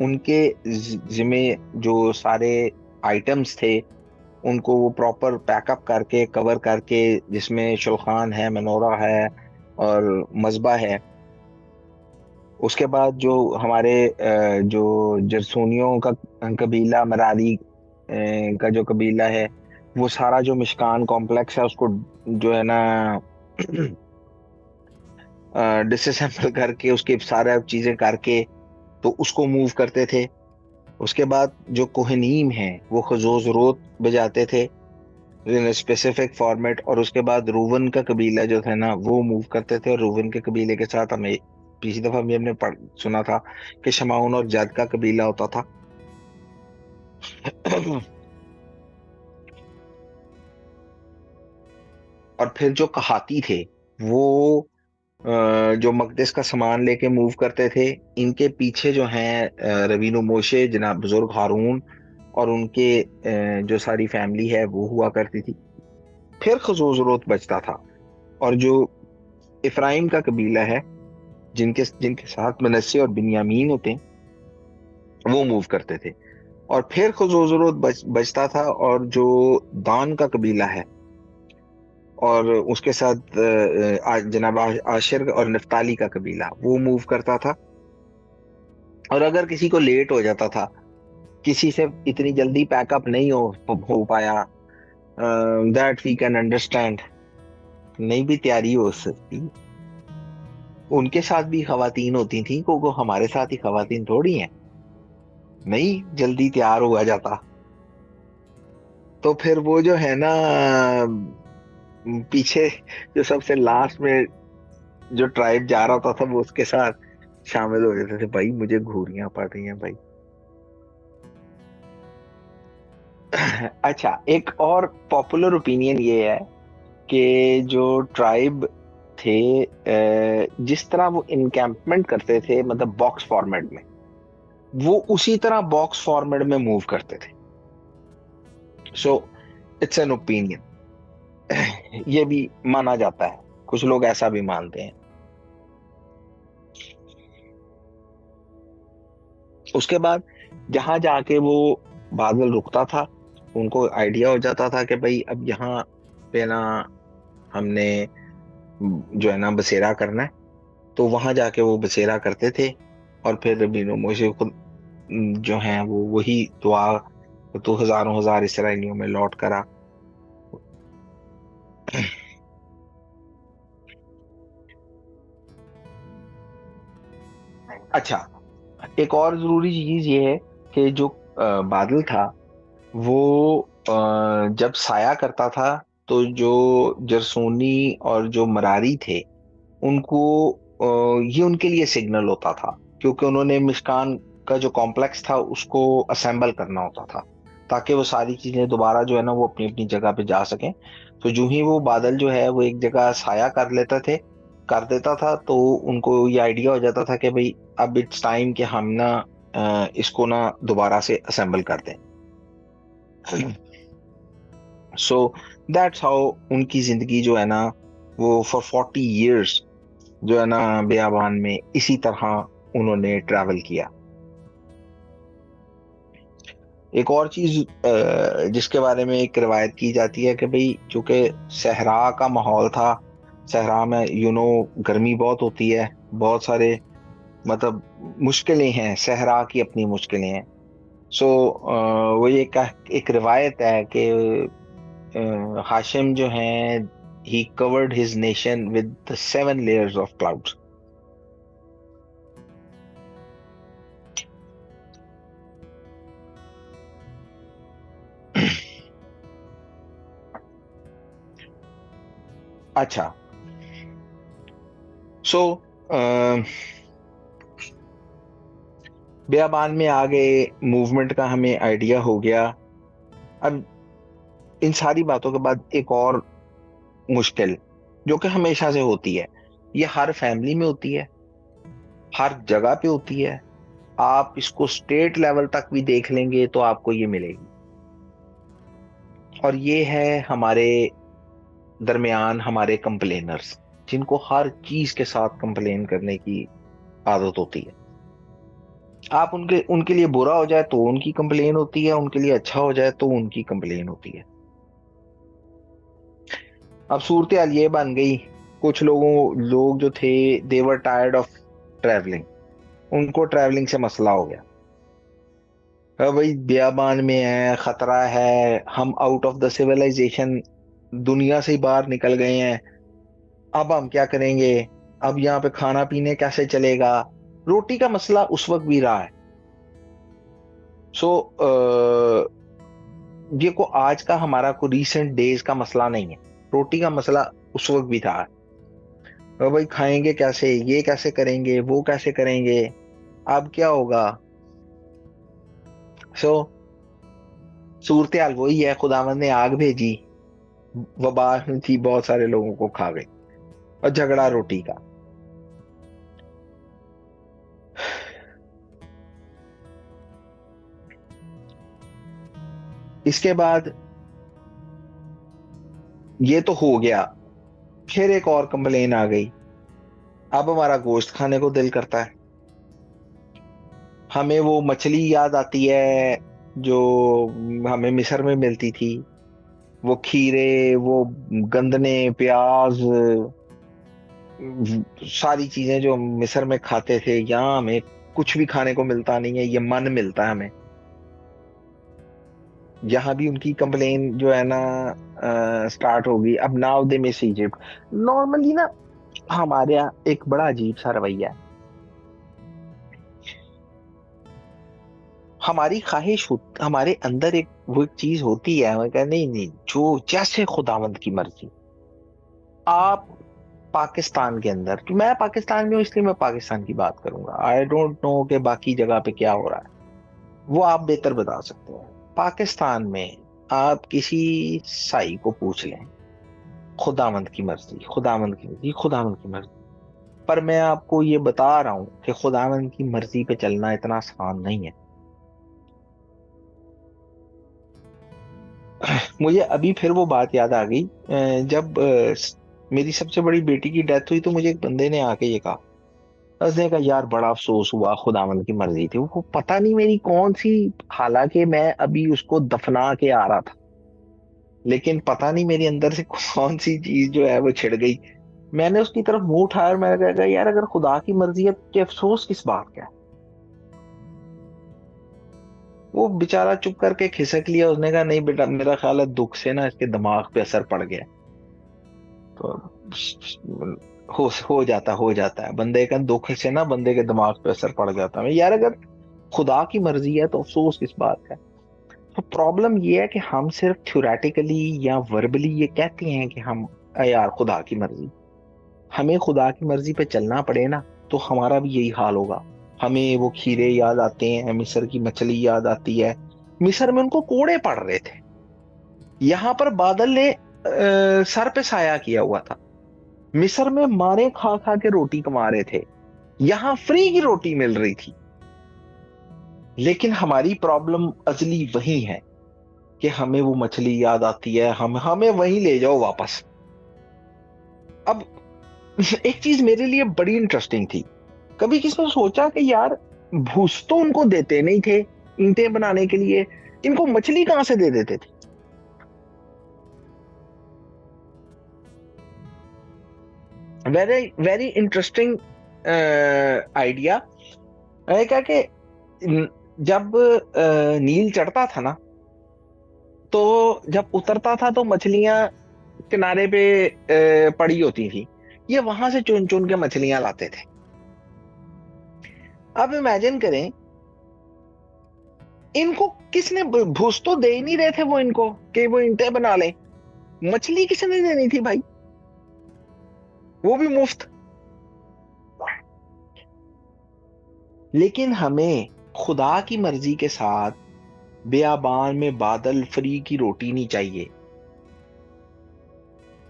उनके जिम्मे जो सारे आइटम्स थे उनको वो प्रॉपर पैकअप करके कवर करके, जिसमें शुल्खान है, मनोरा है और मजबा है। उसके बाद जो हमारे जो जरसूनियों का कबीला, मरारी का जो कबीला है, वो सारा जो मिशकान कॉम्प्लेक्स है उसको जो है ना डिसअसेंबल करके, उसकी सारा चीजें करके तो उसको मूव करते थे। उसके बाद जो कोहनीम है वो खजोज रोत बजाते थे इन स्पेसिफिक फॉर्मेट। और उसके बाद रूवन का कबीला जो था ना वो मूव करते थे, और रूवन के कबीले के साथ हमें पिछली दफा भी हमने सुना था कि शमाउन और जद का कबीला होता था। और फिर जो कहाती थे वो जो मकदस का सामान लेके मूव करते थे। इनके पीछे जो हैं रवीनो मोशे, जनाब बुजुर्ग हारून और उनके जो सारी फैमिली है वो हुआ करती थी। फिर खजूजरोत बचता था, और जो इफ्राइम का कबीला है जिनके जिनके साथ मनस्से और बिन्यामीन होते हैं वो मूव करते थे। और फिर खजूजरोत बचता था, और जो दान का कबीला है और उसके साथ जनाब आशिर और नफ्ताली का कबीला वो मूव करता था। और अगर किसी को लेट हो जाता था, किसी से इतनी जल्दी पैकअप नहीं हो पाया, दैट वी कैन अंडरस्टैंड, नहीं भी तैयारी हो सकती। उनके साथ भी खवातीन होती थी, को हमारे साथ ही खवातीन थोड़ी हैं, नहीं जल्दी तैयार हुआ जाता। तो फिर वो जो है ना पीछे जो सबसे लास्ट में जो ट्राइब जा रहा होता था वो उसके साथ शामिल हो जाते थे। भाई मुझे घूरियां पड़ रही हैं भाई। अच्छा, एक और पॉपुलर ओपिनियन ये है कि जो ट्राइब थे जिस तरह वो इनकैंपमेंट करते थे, मतलब बॉक्स फॉर्मेट में, वो उसी तरह बॉक्स फॉर्मेट में मूव करते थे। सो इट्स एन ओपिनियन, ये भी माना जाता है, कुछ लोग ऐसा भी मानते हैं। उसके बाद जहां जाके वो बादल रुकता था, उनको आइडिया हो जाता था कि भाई अब यहाँ पे ना हमने जो है ना बसेरा करना है, तो वहां जाके वो बसेरा करते थे। और फिर रबीनो मोशे खुद जो हैं वो वही दुआ तो हजारों हजार इसराइलियों में लौट करा। अच्छा, एक और जरूरी चीज ये है कि जो बादल था वो जब साया करता था तो जो जरसूनी और जो मरारी थे उनको ये उनके लिए सिग्नल होता था, क्योंकि उन्होंने मिशकान का जो कॉम्प्लेक्स था उसको असेंबल करना होता था ताकि वो सारी चीजें दोबारा जो है ना वो अपनी अपनी जगह पे जा सकें। तो जो ही वो बादल जो है वो एक जगह साया कर देता था, तो उनको ये आइडिया हो जाता था कि भाई अब इट्स टाइम कि हम ना इसको ना दोबारा से असेंबल कर दें। सो दैट्स हाउ उनकी जिंदगी जो है ना वो फॉर 40 years जो है ना बियाबान में इसी तरह उन्होंने ट्रैवल किया। एक और चीज जिसके बारे में एक रिवायत की जाती है कि भाई चूंकि सहरा का माहौल था, सहरा में गर्मी बहुत होती है, बहुत सारे मतलब मुश्किलें हैं, सहरा की अपनी मुश्किलें हैं। सो वो ये एक रिवायत है कि हाशिम जो हैं he covered his nation with the 7 layers of clouds. अच्छा, सो बियाबान में आ गए, मूवमेंट का हमें आइडिया हो गया। अब इन सारी बातों के बाद एक और मुश्किल जो कि हमेशा से होती है, ये हर फैमिली में होती है, हर जगह पे होती है, आप इसको स्टेट लेवल तक भी देख लेंगे तो आपको ये मिलेगी, और ये है हमारे दरमियान हमारे कंप्लेनर्स, जिनको हर चीज के साथ कंप्लेन करने की आदत होती है। आप उनके लिए बुरा हो जाए तो उनकी कंप्लेन होती है, उनके लिए अच्छा हो जाए तो उनकी कंप्लेन होती है। अब सूरत हाल ये बन गई, कुछ लोग जो थे देवर टायर्ड ऑफ ट्रैवलिंग, उनको ट्रैवलिंग से मसला हो गया। अब भाई बियाबान में है, खतरा है, हम आउट ऑफ द सिविलाइजेशन दुनिया से ही बाहर निकल गए हैं, अब हम क्या करेंगे, अब यहाँ पे खाना पीने कैसे चलेगा। रोटी का मसला उस वक्त भी रहा है। सो ये को आज का हमारा को रीसेंट डेज का मसला नहीं है, रोटी का मसला उस वक्त भी था। अब भाई खाएंगे कैसे, ये कैसे करेंगे, वो कैसे करेंगे, अब क्या होगा। सो सूरत हाल वही है, खुदावंद ने आग भेजी, वबा थी, बहुत सारे लोगों को खा गई, और झगड़ा रोटी का। इसके बाद ये तो हो गया, फिर एक और कंप्लेन आ गई, अब हमारा गोश्त खाने को दिल करता है। हमें वो मछली याद आती है जो हमें मिस्र में मिलती थी, वो खीरे, वो गंदने, प्याज, सारी चीजें जो हम मिस्र में खाते थे, यहाँ हमें कुछ भी खाने को मिलता नहीं है, ये मन मिलता है हमें। यहाँ भी उनकी कंप्लेन जो है ना स्टार्ट होगी। अब now they miss Egypt. Normally ना हमारे यहाँ एक बड़ा अजीब सा रवैया है, हमारी ख्वाहिश हमारे अंदर एक वो एक चीज होती है, हमें कहते नहीं नहीं, जो जैसे खुदावंद की मर्जी। आप पाकिस्तान के अंदर, तो मैं पाकिस्तान में हूँ इसलिए मैं पाकिस्तान की बात करूंगा, आई डोंट नो कि बाकी जगह पे क्या हो रहा है, वो आप बेहतर बता सकते हैं। पाकिस्तान में आप किसी साई को पूछ लें, खुदावंद की मर्जी, खुदावंद की मर्जी, खुदावंद की मर्जी। पर मैं आपको ये बता रहा हूं कि खुदावंद की मर्जी पे चलना इतना आसान नहीं है। मुझे अभी फिर वो बात याद आ गई, जब मेरी सबसे बड़ी बेटी की डेथ हुई तो मुझे एक बंदे ने आके ये कहा, उसने कहा यार बड़ा अफसोस हुआ, खुदावंद की मर्जी थी। वो पता नहीं मेरी कौन सी, हालांकि मैं अभी उसको दफना के आ रहा था, लेकिन पता नहीं मेरे अंदर से कौन सी चीज जो है वो छिड़ गई। मैंने उसकी तरफ मुंह उठाया और मैंने कहा यार अगर खुदा की मर्जी है तो अफसोस किस बात का है। वो बेचारा चुप करके खिसक लिया, उसने कहा नहीं बेटा, मेरा ख्याल है दुख से ना इसके दिमाग पे असर पड़ गया। तो हो जाता है बंदे का दुख से ना, बंदे के दिमाग पे असर पड़ जाता है। यार अगर खुदा की मर्जी है तो अफसोस किस बात का। तो प्रॉब्लम ये है कि हम सिर्फ थ्योरेटिकली या वर्बली ये कहते हैं कि हम यार खुदा की मर्जी, हमें खुदा की मर्जी पे चलना पड़े ना तो हमारा भी यही हाल होगा। हमें वो खीरे याद आते हैं, मिस्र की मछली याद आती है। मिस्र में उनको कोड़े पड़ रहे थे, यहाँ पर बादल ने सर पे साया किया हुआ था। मिस्र में मारे खा खा के रोटी कमा रहे थे, यहाँ फ्री की रोटी मिल रही थी। लेकिन हमारी प्रॉब्लम अजली वही है कि हमें वो मछली याद आती है, हमें वहीं ले जाओ वापस। अब एक चीज मेरे लिए बड़ी इंटरेस्टिंग थी, कभी किसने सोचा कि यार भूस तो उनको देते नहीं थे ईंटें बनाने के लिए, इनको मछली कहां से दे देते थे। वेरी वेरी इंटरेस्टिंग आइडिया है। क्या कि जब नील चढ़ता था ना, तो जब उतरता था तो मछलियां किनारे पे पड़ी होती थी, ये वहां से चुन चुन के मछलियां लाते थे। अब इमेजिन करें, इनको किसने भूस तो दे ही नहीं रहे थे वो इनको कि वो ईंटें बना ले, मछली किसने देनी थी भाई, वो भी मुफ्त। लेकिन हमें खुदा की मर्जी के साथ बियाबान में बादल फ्री की रोटी नहीं चाहिए,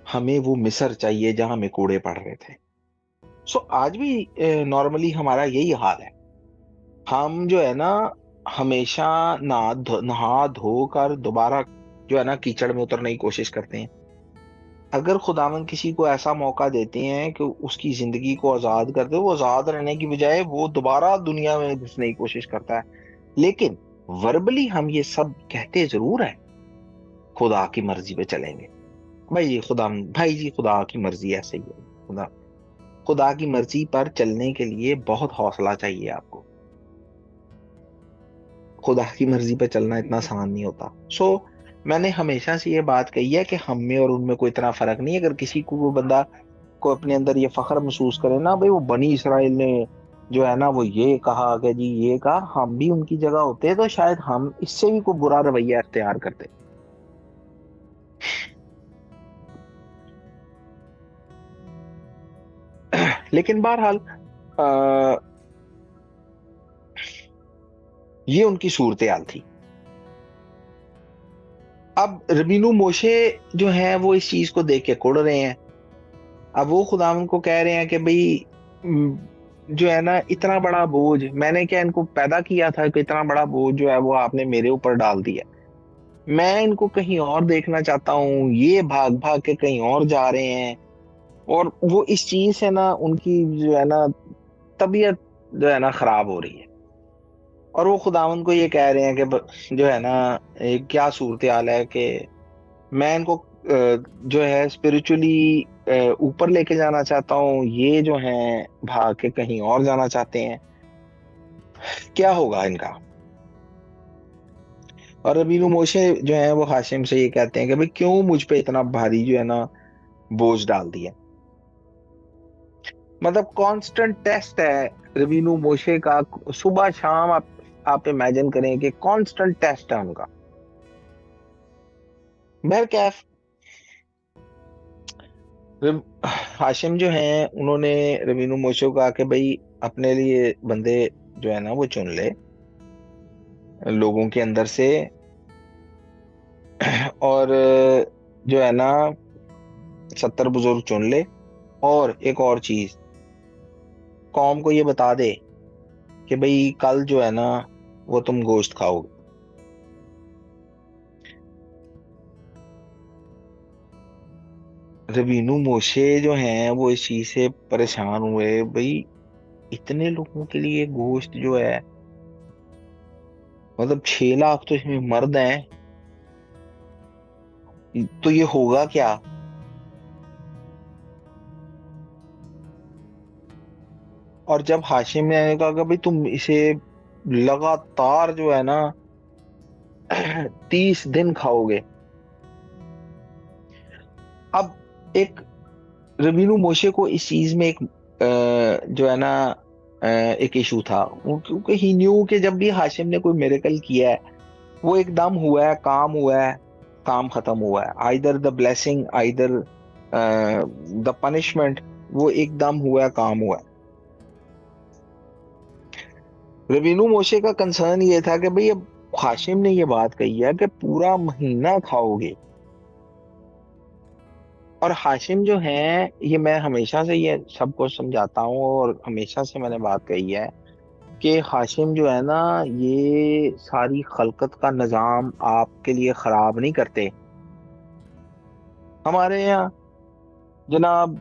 हमें वो मिस्र चाहिए जहां हमें कूड़े पड़ रहे थे। सो आज भी नॉर्मली हमारा यही हाल है। हम जो है ना हमेशा नहा धोकर दोबारा जो है ना कीचड़ में उतरने की कोशिश करते हैं। अगर खुदावन किसी को ऐसा मौका देते हैं कि उसकी जिंदगी को आजाद कर दे, वो आजाद रहने की बजाय वो दोबारा दुनिया में घुसने की कोशिश करता है। लेकिन वर्बली हम ये सब कहते जरूर है, खुदा की मर्जी पे चलेंगे। भाई जी खुदा की मर्जी ऐसे ही है। खुदा की मर्जी पर चलने के लिए बहुत हौसला चाहिए आपको। खुदा की मर्जी पर चलना इतना आसान नहीं होता। मैंने हमेशा से ये बात कही है कि हम में और उनमें कोई इतना फर्क नहीं है। अगर किसी को वो बंदा को अपने अंदर ये फख्र महसूस करे ना, भाई वो बनी इसराइल ने जो है ना वो ये कहा कि जी ये कहा, हम भी उनकी जगह होते तो शायद हम इससे भी कोई बुरा रवैया अख्तियार करते। लेकिन बहरहाल ये उनकी सूरत हाल थी। अब रबीनु मोशे जो है वो इस चीज को देख के कुड़ रहे हैं। अब वो खुदावन को कह रहे हैं कि भाई जो है ना इतना बड़ा बोझ, मैंने क्या इनको पैदा किया था कि इतना बड़ा बोझ जो है वो आपने मेरे ऊपर डाल दिया। मैं इनको कहीं और देखना चाहता हूँ, ये भाग भाग के कहीं और जा रहे हैं। और वो इस चीज से ना उनकी जो है ना तबीयत जो है ना खराब हो रही है। और वो खुदावन को ये कह रहे हैं कि जो है ना क्या सूरत हाल है कि मैं इनको जो है स्पिरिचुअली ऊपर लेके जाना चाहता हूँ, ये जो है भाग के कहीं और जाना चाहते हैं, क्या होगा इनका। और रबीनु मोशे जो है वो हाशिम से ये कहते हैं कि भाई क्यों मुझ पे इतना भारी जो है ना बोझ डाल दिया। मतलब कांस्टेंट टेस्ट है रबीनु मोशे का, सुबह शाम आप इमेजिन करें कि कांस्टेंट टेस्ट है उनका। बहरकैफ हाशिम जो हैं उन्होंने रबीनु मोशे को कहा कि भाई अपने लिए बंदे जो है ना वो चुन ले लोगों के अंदर से, और जो है ना 70 बुजुर्ग चुन ले। और एक और चीज, कौम को ये बता दे कि भाई कल जो है ना वो तुम गोश्त खाओगे। रबीनु मोशे जो हैं वो इस चीज से परेशान हुए, भाई इतने लोगों के लिए गोश्त जो है, मतलब 6 लाख तो इसमें मर्द हैं, तो ये होगा क्या। और जब हाशिम ने कहा कि भाई तुम इसे लगातार जो है ना 30 दिन खाओगे। अब एक रबीनु मोशे को इस चीज में एक जो है ना एक इशू था, क्योंकि ही न्यू कि जब भी हाशिम ने कोई मिरेकल किया है वो एकदम हुआ है, काम खत्म हुआ है। Either the blessing either the punishment, वो एकदम हुआ है, काम हुआ है। रबीनु मोशे का कंसर्न ये था कि भाई अब हाशिम ने ये बात कही है कि पूरा महीना खाओगे। और हाशिम जो है, ये मैं हमेशा से ये सबको समझाता हूँ और हमेशा से मैंने बात कही है कि हाशिम जो है ना ये सारी खलकत का निजाम आपके लिए खराब नहीं करते। हमारे यहाँ जनाब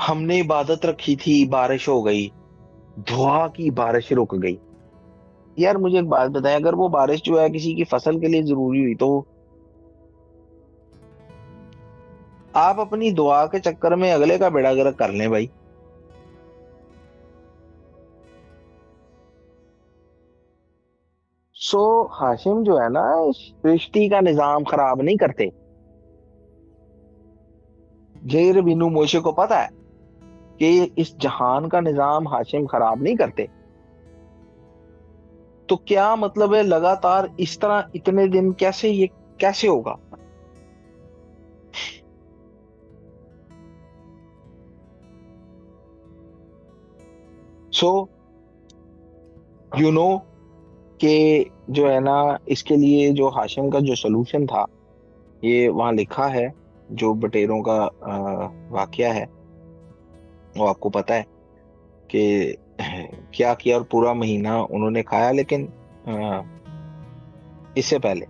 हमने इबादत रखी थी, बारिश हो गई, दुआ की बारिश रुक गई। यार मुझे एक बात बताएं, अगर वो बारिश जो है किसी की फसल के लिए जरूरी हुई तो आप अपनी दुआ के चक्कर में अगले का बेड़ा गर्क कर लें भाई। हाशिम जो है ना सृष्टि का निजाम खराब नहीं करते। ये रबीनु मोशे को पता है कि इस जहान का निजाम हाशिम खराब नहीं करते। तो क्या मतलब है लगातार इस तरह इतने दिन कैसे होगा। यू नो कि जो है ना इसके लिए जो हाशिम का जो सोल्यूशन था, ये वहां लिखा है, जो बटेरों का वाकया है वो आपको पता है कि क्या किया। और पूरा महीना उन्होंने खाया। लेकिन इससे पहले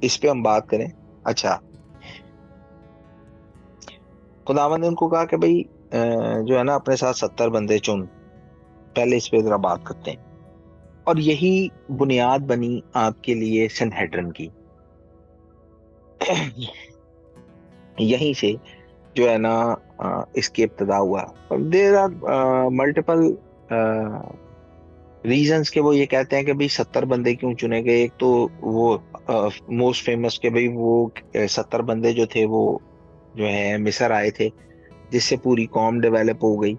इस पे हम बात करें। अच्छा, खुदावंद ने उनको कहा कि भाई जो है ना अपने साथ 70 बंदे चुन। पहले इस पे जरा बात करते हैं। और यही बुनियाद बनी आपके लिए सनहेड्रिन की। यहीं से जो है ना इसकी इब्तिदा हुआ। देर आर मल्टीपल रीजंस के वो ये कहते हैं कि भाई 70 बंदे क्यों चुने गए। एक तो वो मोस्ट फेमस के भाई वो 70 बंदे जो थे वो जो है मिस्र आए थे, जिससे पूरी कौम डेवलप हो गई।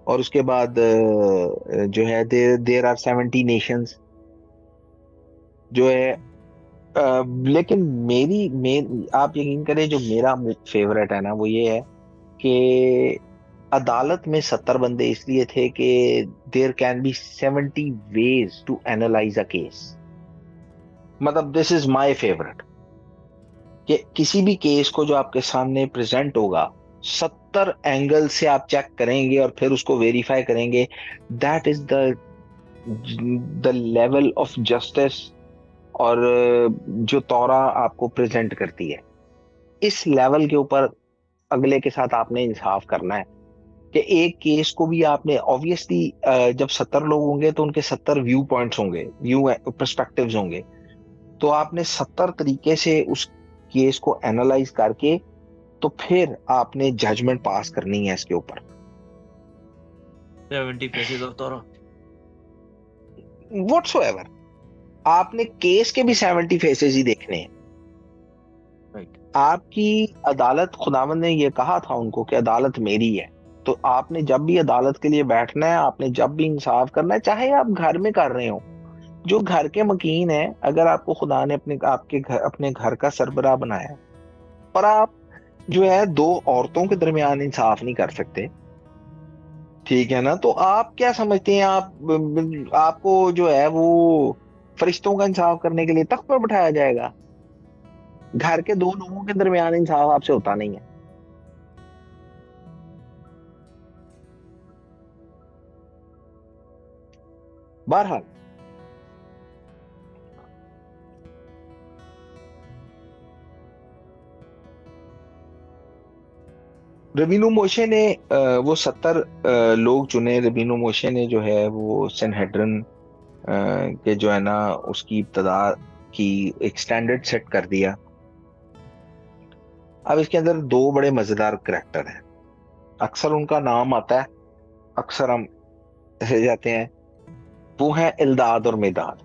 और उसके बाद जो है देर आर 70 नेशंस जो है। लेकिन आप यकीन करें जो मेरा फेवरेट है ना वो ये है कि अदालत में 70 बंदे इसलिए थे कि there can be 70 ways to analyse a case. मतलब दिस इज माय फेवरेट कि किसी भी केस को जो आपके सामने प्रेजेंट होगा 70 एंगल से आप चेक करेंगे और फिर उसको वेरीफाई करेंगे। That is the level of justice और जो तौरा आपको प्रेजेंट करती है। इस लेवल के ऊपर अगले के साथ आपने इंसाफ करना है कि एक केस को भी आपने ऑब्वियसली जब 70 लोग होंगे तो उनके 70 व्यू पॉइंट्स होंगे, व्यू पर्सपेक्टिव्स होंगे। तो आपने 70 तरीके से उस केस को एनालाइज करके तो फिर आपने जजमेंट पास करनी है इसके ऊपर।
70 फेसेस ऑफ तौरा
व्हाटसोएवर, आपने केस के भी 70 फेसेस ही देखने हैं। आपकी अदालत, खुदावंद ने ये कहा था उनको कि अदालत मेरी है। तो आपने जब भी अदालत के लिए बैठना है, आपने जब भी इंसाफ करना है, चाहे आप घर में कर रहे हो, जो घर के मकीन है, अगर आपको खुदा ने अपने घर का सरबराह बनाया है, पर आप जो है 2 औरतों के दरमियान इंसाफ नहीं कर सकते, ठीक है ना, तो आप क्या समझते हैं आपको जो है वो फरिश्तों का इंसाफ करने के लिए तख्त पर बिठाया जाएगा? घर के 2 लोगों के दरमियान इंसाफ आपसे होता नहीं है। बहरहाल रबीनु मोशे ने वो 70 लोग चुने। रबीनु मोशे ने जो है वो सनहेड्रिन के जो है ना उसकी इब्तदा की एक स्टैंडर्ड सेट कर दिया। अब इसके अंदर 2 बड़े मजेदार करैक्टर हैं। अक्सर उनका नाम आता है, अक्सर हम रह जाते हैं। वो हैं इल्दाद और मेदाद।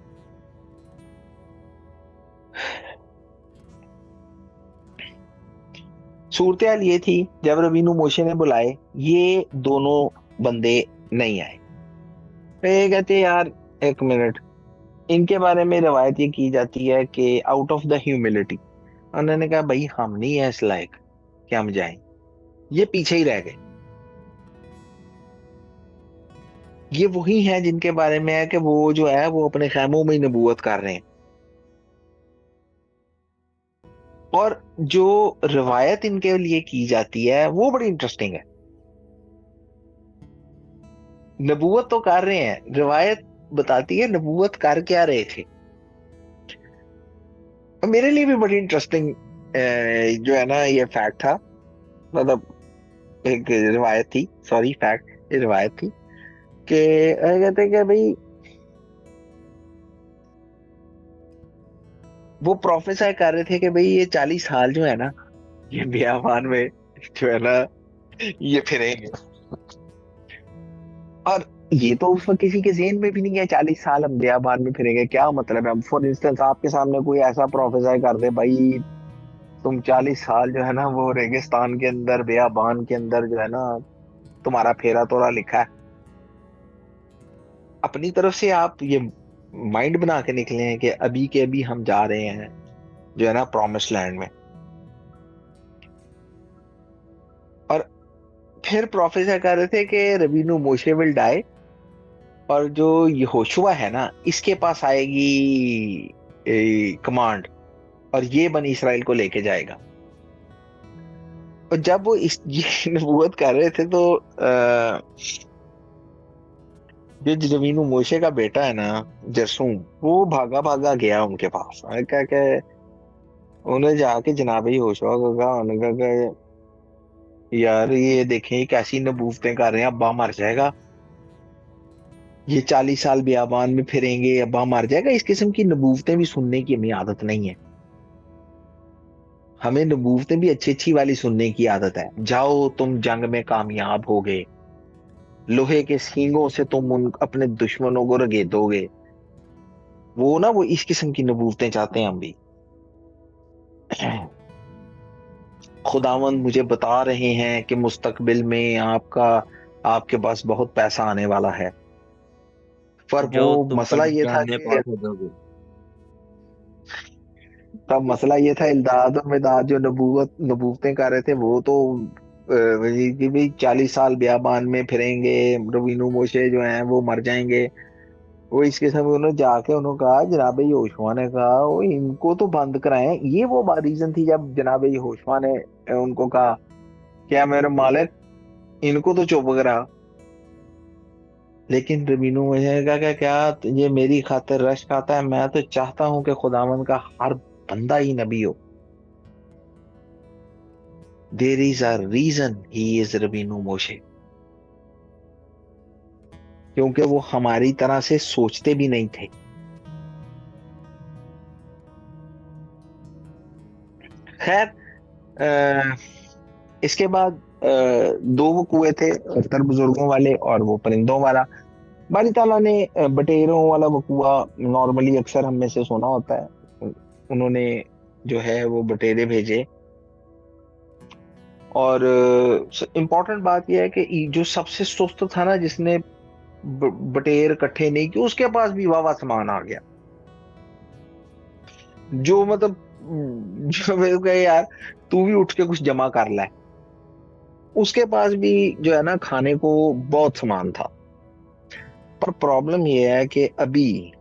सूरत हाल ये थी, जब रबीनु मोशे ने बुलाए, ये दोनों बंदे नहीं आए। तो ये कहते यार एक मिनट, इनके बारे में रवायत ये की जाती है कि आउट ऑफ द ह्यूमिलिटी, उन्होंने कहा भाई हम नहीं है इस लायक कि हम जाएं, ये पीछे ही रह गए। ये वही हैं जिनके बारे में है कि वो जो है वो अपने खैमों में ही नबूवत कर रहे हैं। और जो रिवायत इनके लिए की जाती है वो बड़ी इंटरेस्टिंग है। नबूवत तो कर रहे हैं, रिवायत बताती है नबूवत कर क्या रहे थे। मेरे लिए भी बड़ी इंटरेस्टिंग जो है ना ये फैक्ट था, मतलब एक रिवायत थी, सॉरी फैक्ट, ये रिवायत थी कि कहते हैं कि भाई वो प्रोफेसर कर रहे थे कि भाई ये 40 साल जो है ना ये बियाबान में जो है ना ये फिरेंगे। और ये तो उस वक्त किसी के ज़हन में भी नहीं है 40 साल हम बियाबान में फिरेंगे, क्या मतलब है। फॉर इंस्टेंस आपके सामने कोई ऐसा प्रोफेसर कर दे भाई तुम 40 साल जो है ना वो रेगिस्तान के अंदर, बियाबान के अंदर जो है ना तुम्हारा फेरा तोरा लिखा है, अपनी तरफ से आप ये माइंड बना के निकले हैं कि अभी के अभी हम जा रहे हैं जो है ना प्रॉमिस लैंड में। और फिर प्रोफेसर कह रहे थे कि रबीनु मोशे विल डाई, और जो यहोशुआ है ना इसके पास आएगी कमांड और ये बनी इसराइल को लेके जाएगा। और जब वो ये नबूवत कर रहे थे तो जो जमीनू मोशे का बेटा है ना, जरसूम, वो भागा भागा गया उनके पास। क्या क्या उन्हें जाके जनाब होशवा को कहा, उन्होंने कहा कि यार ये देखें कैसी नबूवतें कर रहे हैं, अब्बा मर जाएगा, ये 40 साल बियाबान में फिरेंगे, अब्बा मर जाएगा। इस किस्म की नबूवतें भी सुनने की हमें आदत नहीं है। हमें नबूवतें भी अच्छी अच्छी वाली सुनने की आदत है। जाओ तुम जंग में कामयाब हो गए, लोहे के सींगों से तुम उन अपने दुश्मनों को रगेदोगे। वो ना, वो इस किस्म की नबूवतें चाहते हैं हम भी। खुदावंद मुझे बता रहे हैं कि मुस्तकबिल में आपके पास बहुत पैसा आने वाला है। पर वो
जो तुम
मसला ये था
पाकिस्तान में
कि
पास हो जाओगे।
तब मसला ये था, इल्दाद और मिदाद जो नबूवतें कर रहे थे, वो तो वही कि भाई 40 साल बियाबान में फिरेंगे, रवीनू मोशे जो हैं वो मर जाएंगे। वो इस किस्म में उन्होंने जाके उन्होंने कहा, जनाब यहोशुआ ने कहा वो इनको तो बंद कराएं। ये वो रीजन थी जब जनाब यहोशुआ ने उनको कहा, क्या मेरे मालिक, इनको तो चुप करा। लेकिन रवीनू मोशे ने कहा क्या ये मेरी खातिर रश खाता है? मैं तो चाहता हूं कि खुदावंद का हर बंदा ही नबी हो। There is a reason he is Rabbeinu Moshe, क्योंकि वो हमारी तरह से सोचते भी नहीं थे। खैर, इसके बाद दो वो कुएं थे, अख्तर बुजुर्गों वाले और वो परिंदों वाला। बारी ताला ने बटेरों वाला वो कुआ नॉर्मली अक्सर हम में से सुना होता है। उन्होंने जो है वो बटेरे भेजे। और इम्पोर्टेंट बात यह है कि जो सबसे सुस्त था ना, जिसने बटेर इकट्ठे नहीं किए, उसके पास भी वावा सामान आ गया। जो मतलब जो मेरे को यार तू भी उठ के कुछ जमा कर ले, उसके पास भी जो है ना खाने को बहुत सामान था। पर प्रॉब्लम ये है कि अभी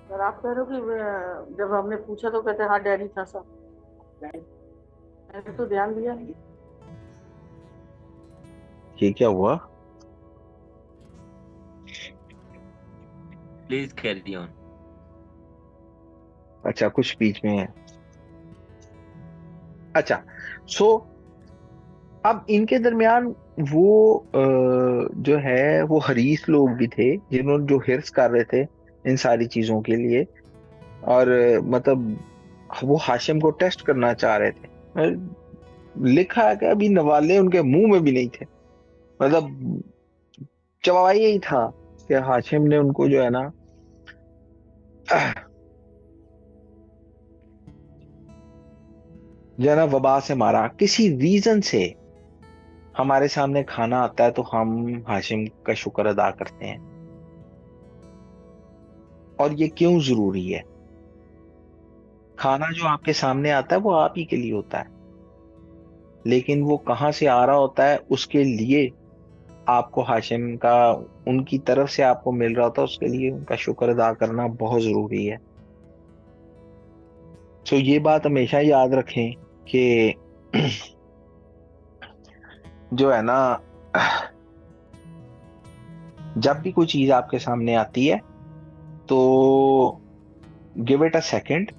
सर आप कह रहे हो कि जब हमने पूछा तो कहते हाँ डैडी था सब, मैंने तो ध्यान दिया नहीं।
ये क्या हुआ?
Please carry on.
अच्छा, कुछ बीच में है। अच्छा, सो अब इनके दरमियान वो जो है वो हरीस लोग भी थे, जिन्होंने जो हिर्स कर रहे थे इन सारी चीजों के लिए। और मतलब वो हाशिम को टेस्ट करना चाह रहे थे। लिखा है कि अभी नवाले उनके मुंह में भी नहीं थे। मतलब जवाब यही था कि हाशिम ने उनको जो है ना वबा से मारा। किसी रीजन से हमारे सामने खाना आता है तो हम हाशिम का शुक्र अदा करते हैं। और ये क्यों जरूरी है? खाना जो आपके सामने आता है वो आप ही के लिए होता है, लेकिन वो कहां से आ रहा होता है उसके लिए आपको हाशिम का, उनकी तरफ से आपको मिल रहा होता है, उसके लिए उनका शुक्र अदा करना बहुत जरूरी है। तो ये बात हमेशा याद रखें कि जो है ना, जब भी कोई चीज आपके सामने आती है तो गिव इट अ सेकेंड,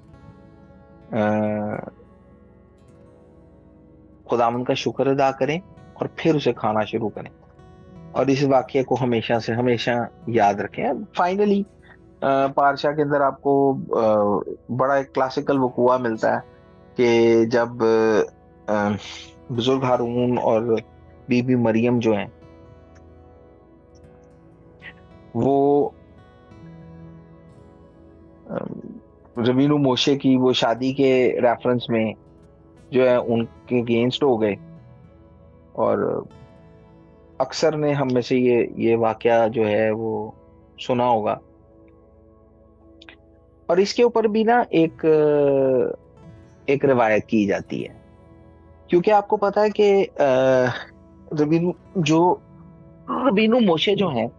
खुदावंद का शुक्र अदा करें और फिर उसे खाना शुरू करें। और इस वाक्य को हमेशा से हमेशा याद रखें। फाइनली पारशा के अंदर आपको बड़ा एक क्लासिकल वकूआ मिलता है कि जब बुजुर्ग हारून और बीबी मरियम जो हैं वो रवीनू मोशे की वो शादी के रेफरेंस में जो है उनके अगेंस्ट हो गए। और अक्सर ने हम में से ये वाकया जो है वो सुना होगा। और इसके ऊपर भी ना एक रिवायत की जाती है, क्योंकि आपको पता है कि रवीनू मोशे जो हैं,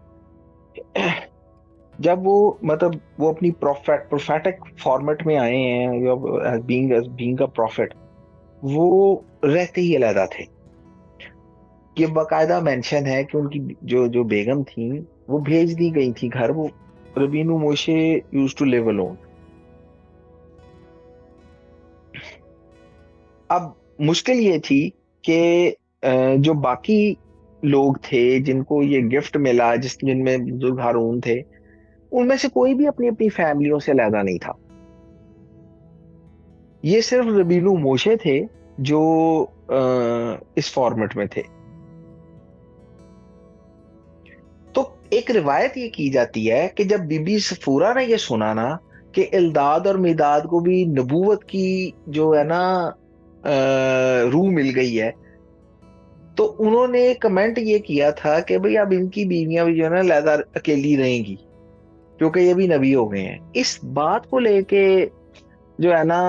जब वो मतलब वो अपनी प्रोफेटिक फॉर्मेट में आए हैं, बीइंग अ प्रॉफिट, वो रहते ही अलग थे। ये बाकायदा मेंशन है कि उनकी जो बेगम थी वो भेज दी गई थी घर। वो रबीनु मोशे यूज्ड टू लिव अलोन। अब मुश्किल ये थी कि जो बाकी लोग थे जिनको ये गिफ्ट मिला, जिनमें बुजुर्ग हारून थे, उनमें से कोई भी अपनी अपनी फैमिलियों से अलहदा नहीं था। ये सिर्फ रबीनु मोशे थे जो इस फॉर्मेट में थे। तो एक रिवायत ये की जाती है कि जब बीबी सफूरा ने ये सुना ना कि इल्दाद और मिदाद को भी नबूवत की जो है ना रूह मिल गई है, तो उन्होंने कमेंट ये किया था कि भाई अब इनकी बीवियां भी जो है ना अलहदा अकेली रहेंगी क्योंकि ये भी नबी हो गए हैं। इस बात को लेके जो है ना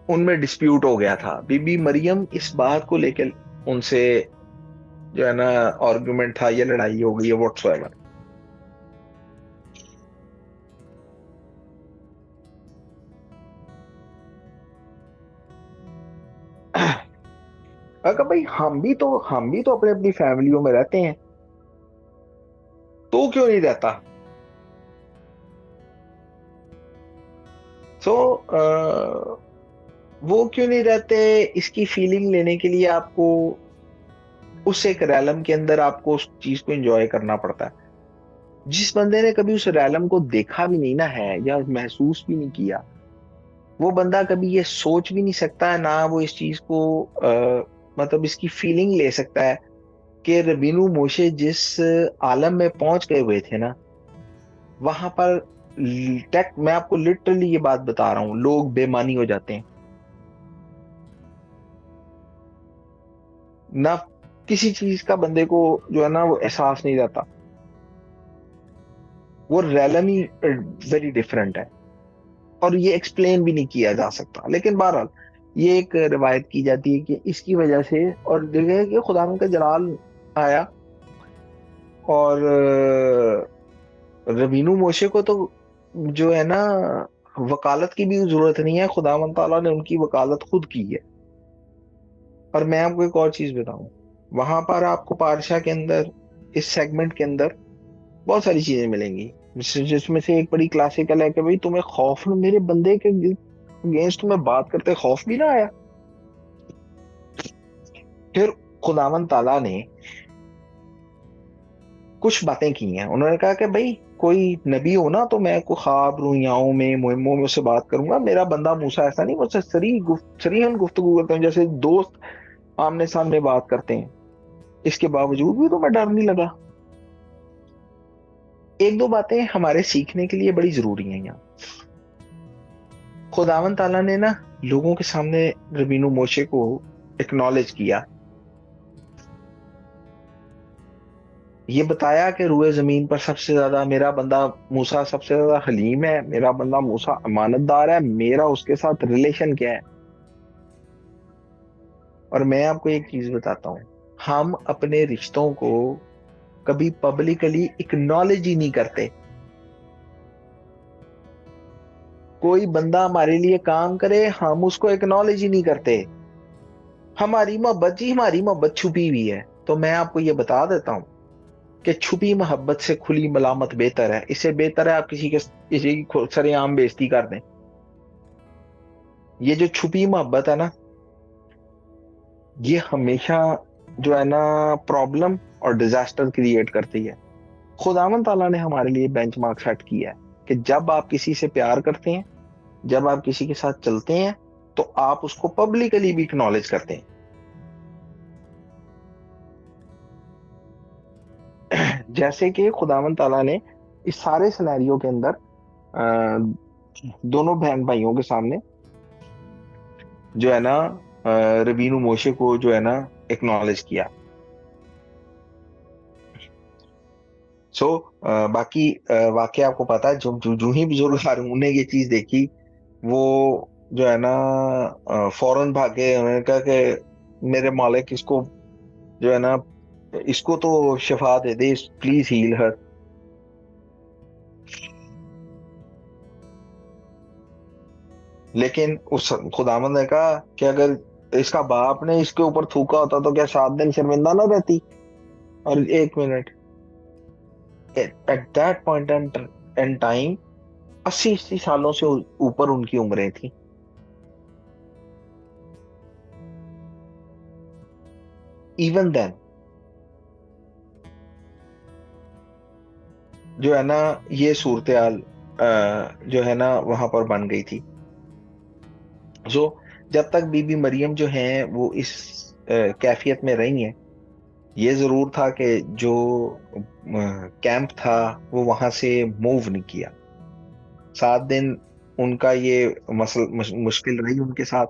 उनमें डिस्प्यूट हो गया था। बीबी मरियम इस बात को लेकर उनसे जो है ना आर्गुमेंट था, ये लड़ाई हो गई है व्हाट्सएवर। अगर भाई हम भी तो अपने अपनी फैमिलियों में रहते हैं, तो क्यों नहीं रहता? तो वो क्यों नहीं रहते, इसकी फीलिंग लेने के लिए आपको उस एक रैलम के अंदर आपको उस चीज को एंजॉय करना पड़ता है। जिस बंदे ने कभी उस रैलम को देखा भी नहीं ना है या महसूस भी नहीं किया, वो बंदा कभी ये सोच भी नहीं सकता है ना वो इस चीज को मतलब इसकी फीलिंग ले सकता है कि रबीनु मोशे जिस आलम में पहुंच गए हुए थे ना, वहां पर मैं आपको लिटरली ये बात बता रहा हूं, लोग बेमानी हो जाते हैं ना, किसी चीज का बंदे को जो है ना वो एहसास नहीं रहता। वो रैलम ही वेरी डिफरेंट है और ये एक्सप्लेन भी नहीं किया जा सकता। लेकिन बहरहाल ये एक रिवायत की जाती है कि इसकी वजह से, और देखे कि खुदा का जलाल आया और रबीनु मोशे को तो जो है ना वकालत की भी जरूरत नहीं है, खुदा ताला ने उनकी वकालत खुद की है। और मैं आपको एक और चीज बताऊं, वहां पर आपको पारशा के अंदर इस सेगमेंट के अंदर बहुत सारी चीजें मिलेंगी, जिसमें से एक बड़ी क्लासिकल है कि भाई तुम्हें खौफ, मेरे बंदे के अगेंस्ट तुम्हें बात करते खौफ भी ना आया। फिर खुदावन ताला ने कुछ बातें की हैं। उन्होंने कहा कि भाई कोई नबी हो ना तो मैं को ख्वाब रुयाओं में मुहिमों में उससे बात करूंगा। मेरा बंदा मूसा ऐसा नहीं, मुझसे सरीहन गुफ्तगू करते हैं जैसे दोस्त आमने सामने बात करते हैं। इसके बावजूद भी तुम्हें डर नहीं लगा। एक दो बातें हमारे सीखने के लिए बड़ी जरूरी हैं यहाँ। खुदावन ताला ने ना लोगों के सामने रबीनु मोशे को एक्नॉलेज किया, ये बताया कि रूए जमीन पर सबसे ज्यादा मेरा बंदा मूसा सबसे ज्यादा हलीम है, मेरा बंदा मूसा अमानतदार है, मेरा उसके साथ रिलेशन क्या है। और मैं आपको एक चीज बताता हूं, हम अपने रिश्तों को कभी पब्लिकली एक्नॉलेज ही नहीं करते। कोई बंदा हमारे लिए काम करे, हम उसको एक्नॉलेज ही नहीं करते। हमारी मोहब्बत छुपी हुई है। तो मैं आपको ये बता देता हूं कि छुपी मोहब्बत से खुली मलामत बेहतर है। इससे बेहतर है आप किसी की सरेआम बेइज्जती कर दें। ये जो छुपी मोहब्बत है ना, ये हमेशा जो है ना प्रॉब्लम और डिजास्टर क्रिएट करती है। खुदावन ताला ने हमारे लिए बेंचमार्क सेट किया है कि जब आप किसी से प्यार करते हैं, जब आप किसी के साथ चलते हैं, तो आप उसको पब्लिकली भी एक्नॉलेज करते हैं। जैसे कि खुदावन ताला ने इस सारे सिनेरियो के अंदर दोनों बहन भाइयों के सामने जो है ना रबीनु मोशे को जो है ना एक्नॉलेज किया। बाकी वाकई आपको पता है, जो ही बुजुर्ग हारून ने ये चीज देखी, वो जो है ना फौरन भागे। उन्होंने कहा कि मेरे मालिक, इसको जो है ना इसको तो शिफा दे दे, प्लीज हील हर। लेकिन उस खुदावंद ने कहा कि अगर इसका बाप ने इसके ऊपर थूका होता तो क्या 7 दिन शर्मिंदा ना रहती। और 1 minute, at that point in time 80 सालों से ऊपर उनकी उम्रें थी। इवन देन जो है ना ये सूरत हाल जो है ना वहां पर बन गई थी। जो जब तक बीबी मरियम जो है वो इस कैफियत में रही हैं, ये जरूर था कि जो कैंप था वो वहां से मूव नहीं किया। 7 दिन उनका ये मुश्किल रही उनके साथ,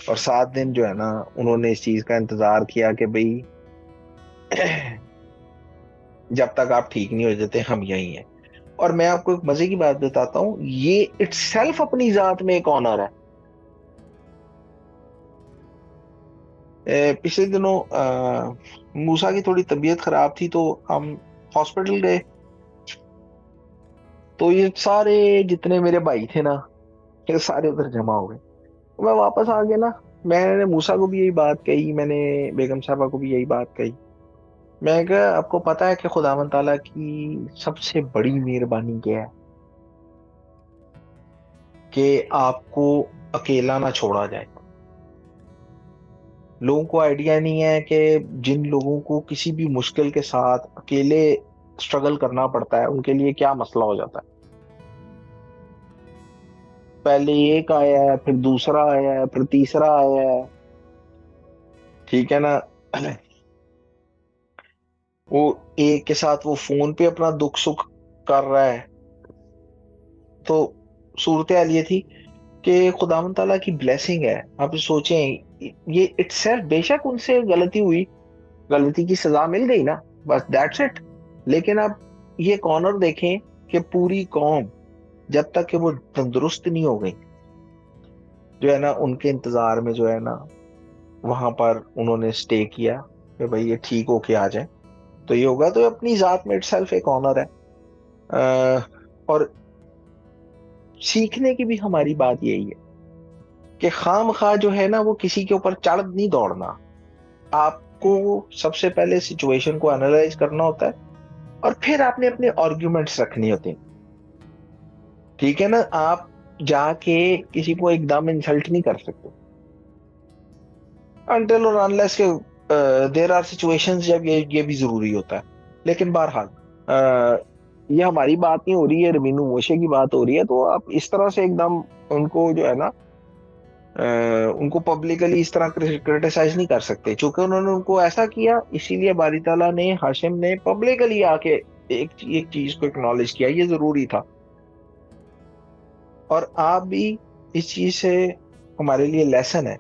और 7 दिन जो है ना उन्होंने इस चीज का इंतजार किया कि भाई जब तक आप ठीक नहीं हो जाते हम यही हैं। और मैं आपको एक मजे की बात बताता हूं, ये इटसेल्फ अपनी जात में एक ऑनर है। पिछले दिनों मूसा की थोड़ी तबीयत खराब थी तो हम हॉस्पिटल गए, तो ये सारे जितने मेरे भाई थे ना ये सारे उधर जमा हो गए। तो मैं वापस आ गया ना, मैंने मूसा को भी यही बात कही, मैंने बेगम साहबा को भी यही बात कही। मैं कहा आपको पता है कि खुदावंद ताला की सबसे बड़ी मेहरबानी क्या है कि आपको अकेला ना छोड़ा जाए। लोगों को आइडिया नहीं है कि जिन लोगों को किसी भी मुश्किल के साथ अकेले स्ट्रगल करना पड़ता है उनके लिए क्या मसला हो जाता है। पहले एक आया है, फिर दूसरा आया है, फिर तीसरा आया है, ठीक है ना। वो एक के साथ वो फोन पे अपना दुख सुख कर रहा है। तो सूरत हाल ये थी कि खुदावंद ताला की ब्लेसिंग है। आप सोचें ये इटसेल्फ, बेशक उनसे गलती हुई, गलती की सजा मिल गई ना, बस दैट्स इट। लेकिन आप ये कॉर्नर देखें कि पूरी कौम जब तक कि वो तंदुरुस्त नहीं हो गई जो है ना उनके इंतजार में जो है ना वहां पर उन्होंने स्टे किया कि भाई ये ठीक होके आ जाए तो ये होगा। तो अपनी जात में इटसेल्फ एक ऑनर है। और सीखने की भी हमारी बात यही है कि खामखा जो है ना वो किसी के ऊपर चढ़ नहीं दौड़ना। आपको सबसे पहले सिचुएशन को एनालाइज करना होता है और फिर आपने अपने आर्ग्यूमेंट्स रखने होते हैं, ठीक है ना। आप जाके किसी को एकदम इंसल्ट नहीं कर सकते अनटिल और अनलेस के देयर आर सिचुएशंस जब ये भी जरूरी होता है। लेकिन बहरहाल ये हमारी बात नहीं हो रही है, रमीनू मोशे की बात हो रही है। तो आप इस तरह से एकदम उनको जो है ना उनको पब्लिकली इस तरह क्रिटिसाइज नहीं कर सकते, क्योंकि उन्होंने उनको ऐसा किया। इसीलिए बारी ताला ने, हाशिम ने पब्लिकली आके एक चीज को एक्नॉलेज किया, ये जरूरी था। और आप भी इस चीज से हमारे लिए लेसन है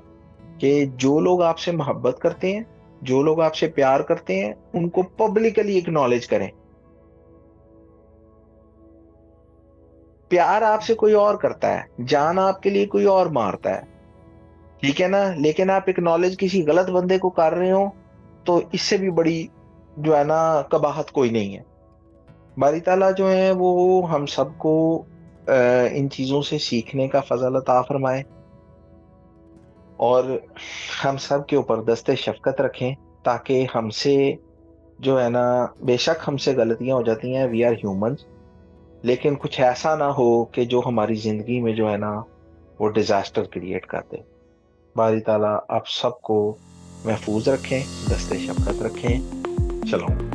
कि जो लोग आपसे मोहब्बत करते हैं, जो लोग आपसे प्यार करते हैं, उनको पब्लिकली एक्नॉलेज करें। प्यार आपसे कोई और करता है, जान आपके लिए कोई और मारता है, ठीक है ना। लेकिन आप एक्नॉलेज किसी गलत बंदे को कर रहे हो तो इससे भी बड़ी जो है ना कबाहत कोई नहीं है। बारी ताला जो है वो हम सबको इन चीजों से सीखने का फजल अता फरमाए और हम सब के ऊपर दस्ते शफकत रखें, ताकि हमसे जो है ना, बेशक हमसे गलतियां हो जाती हैं, वी आर ह्यूमंस, लेकिन कुछ ऐसा ना हो कि जो हमारी जिंदगी में जो है ना वो डिजास्टर क्रिएट कर दे। बारी ताला आप सबको महफूज रखें, दस्ते शफकत रखें। चलो।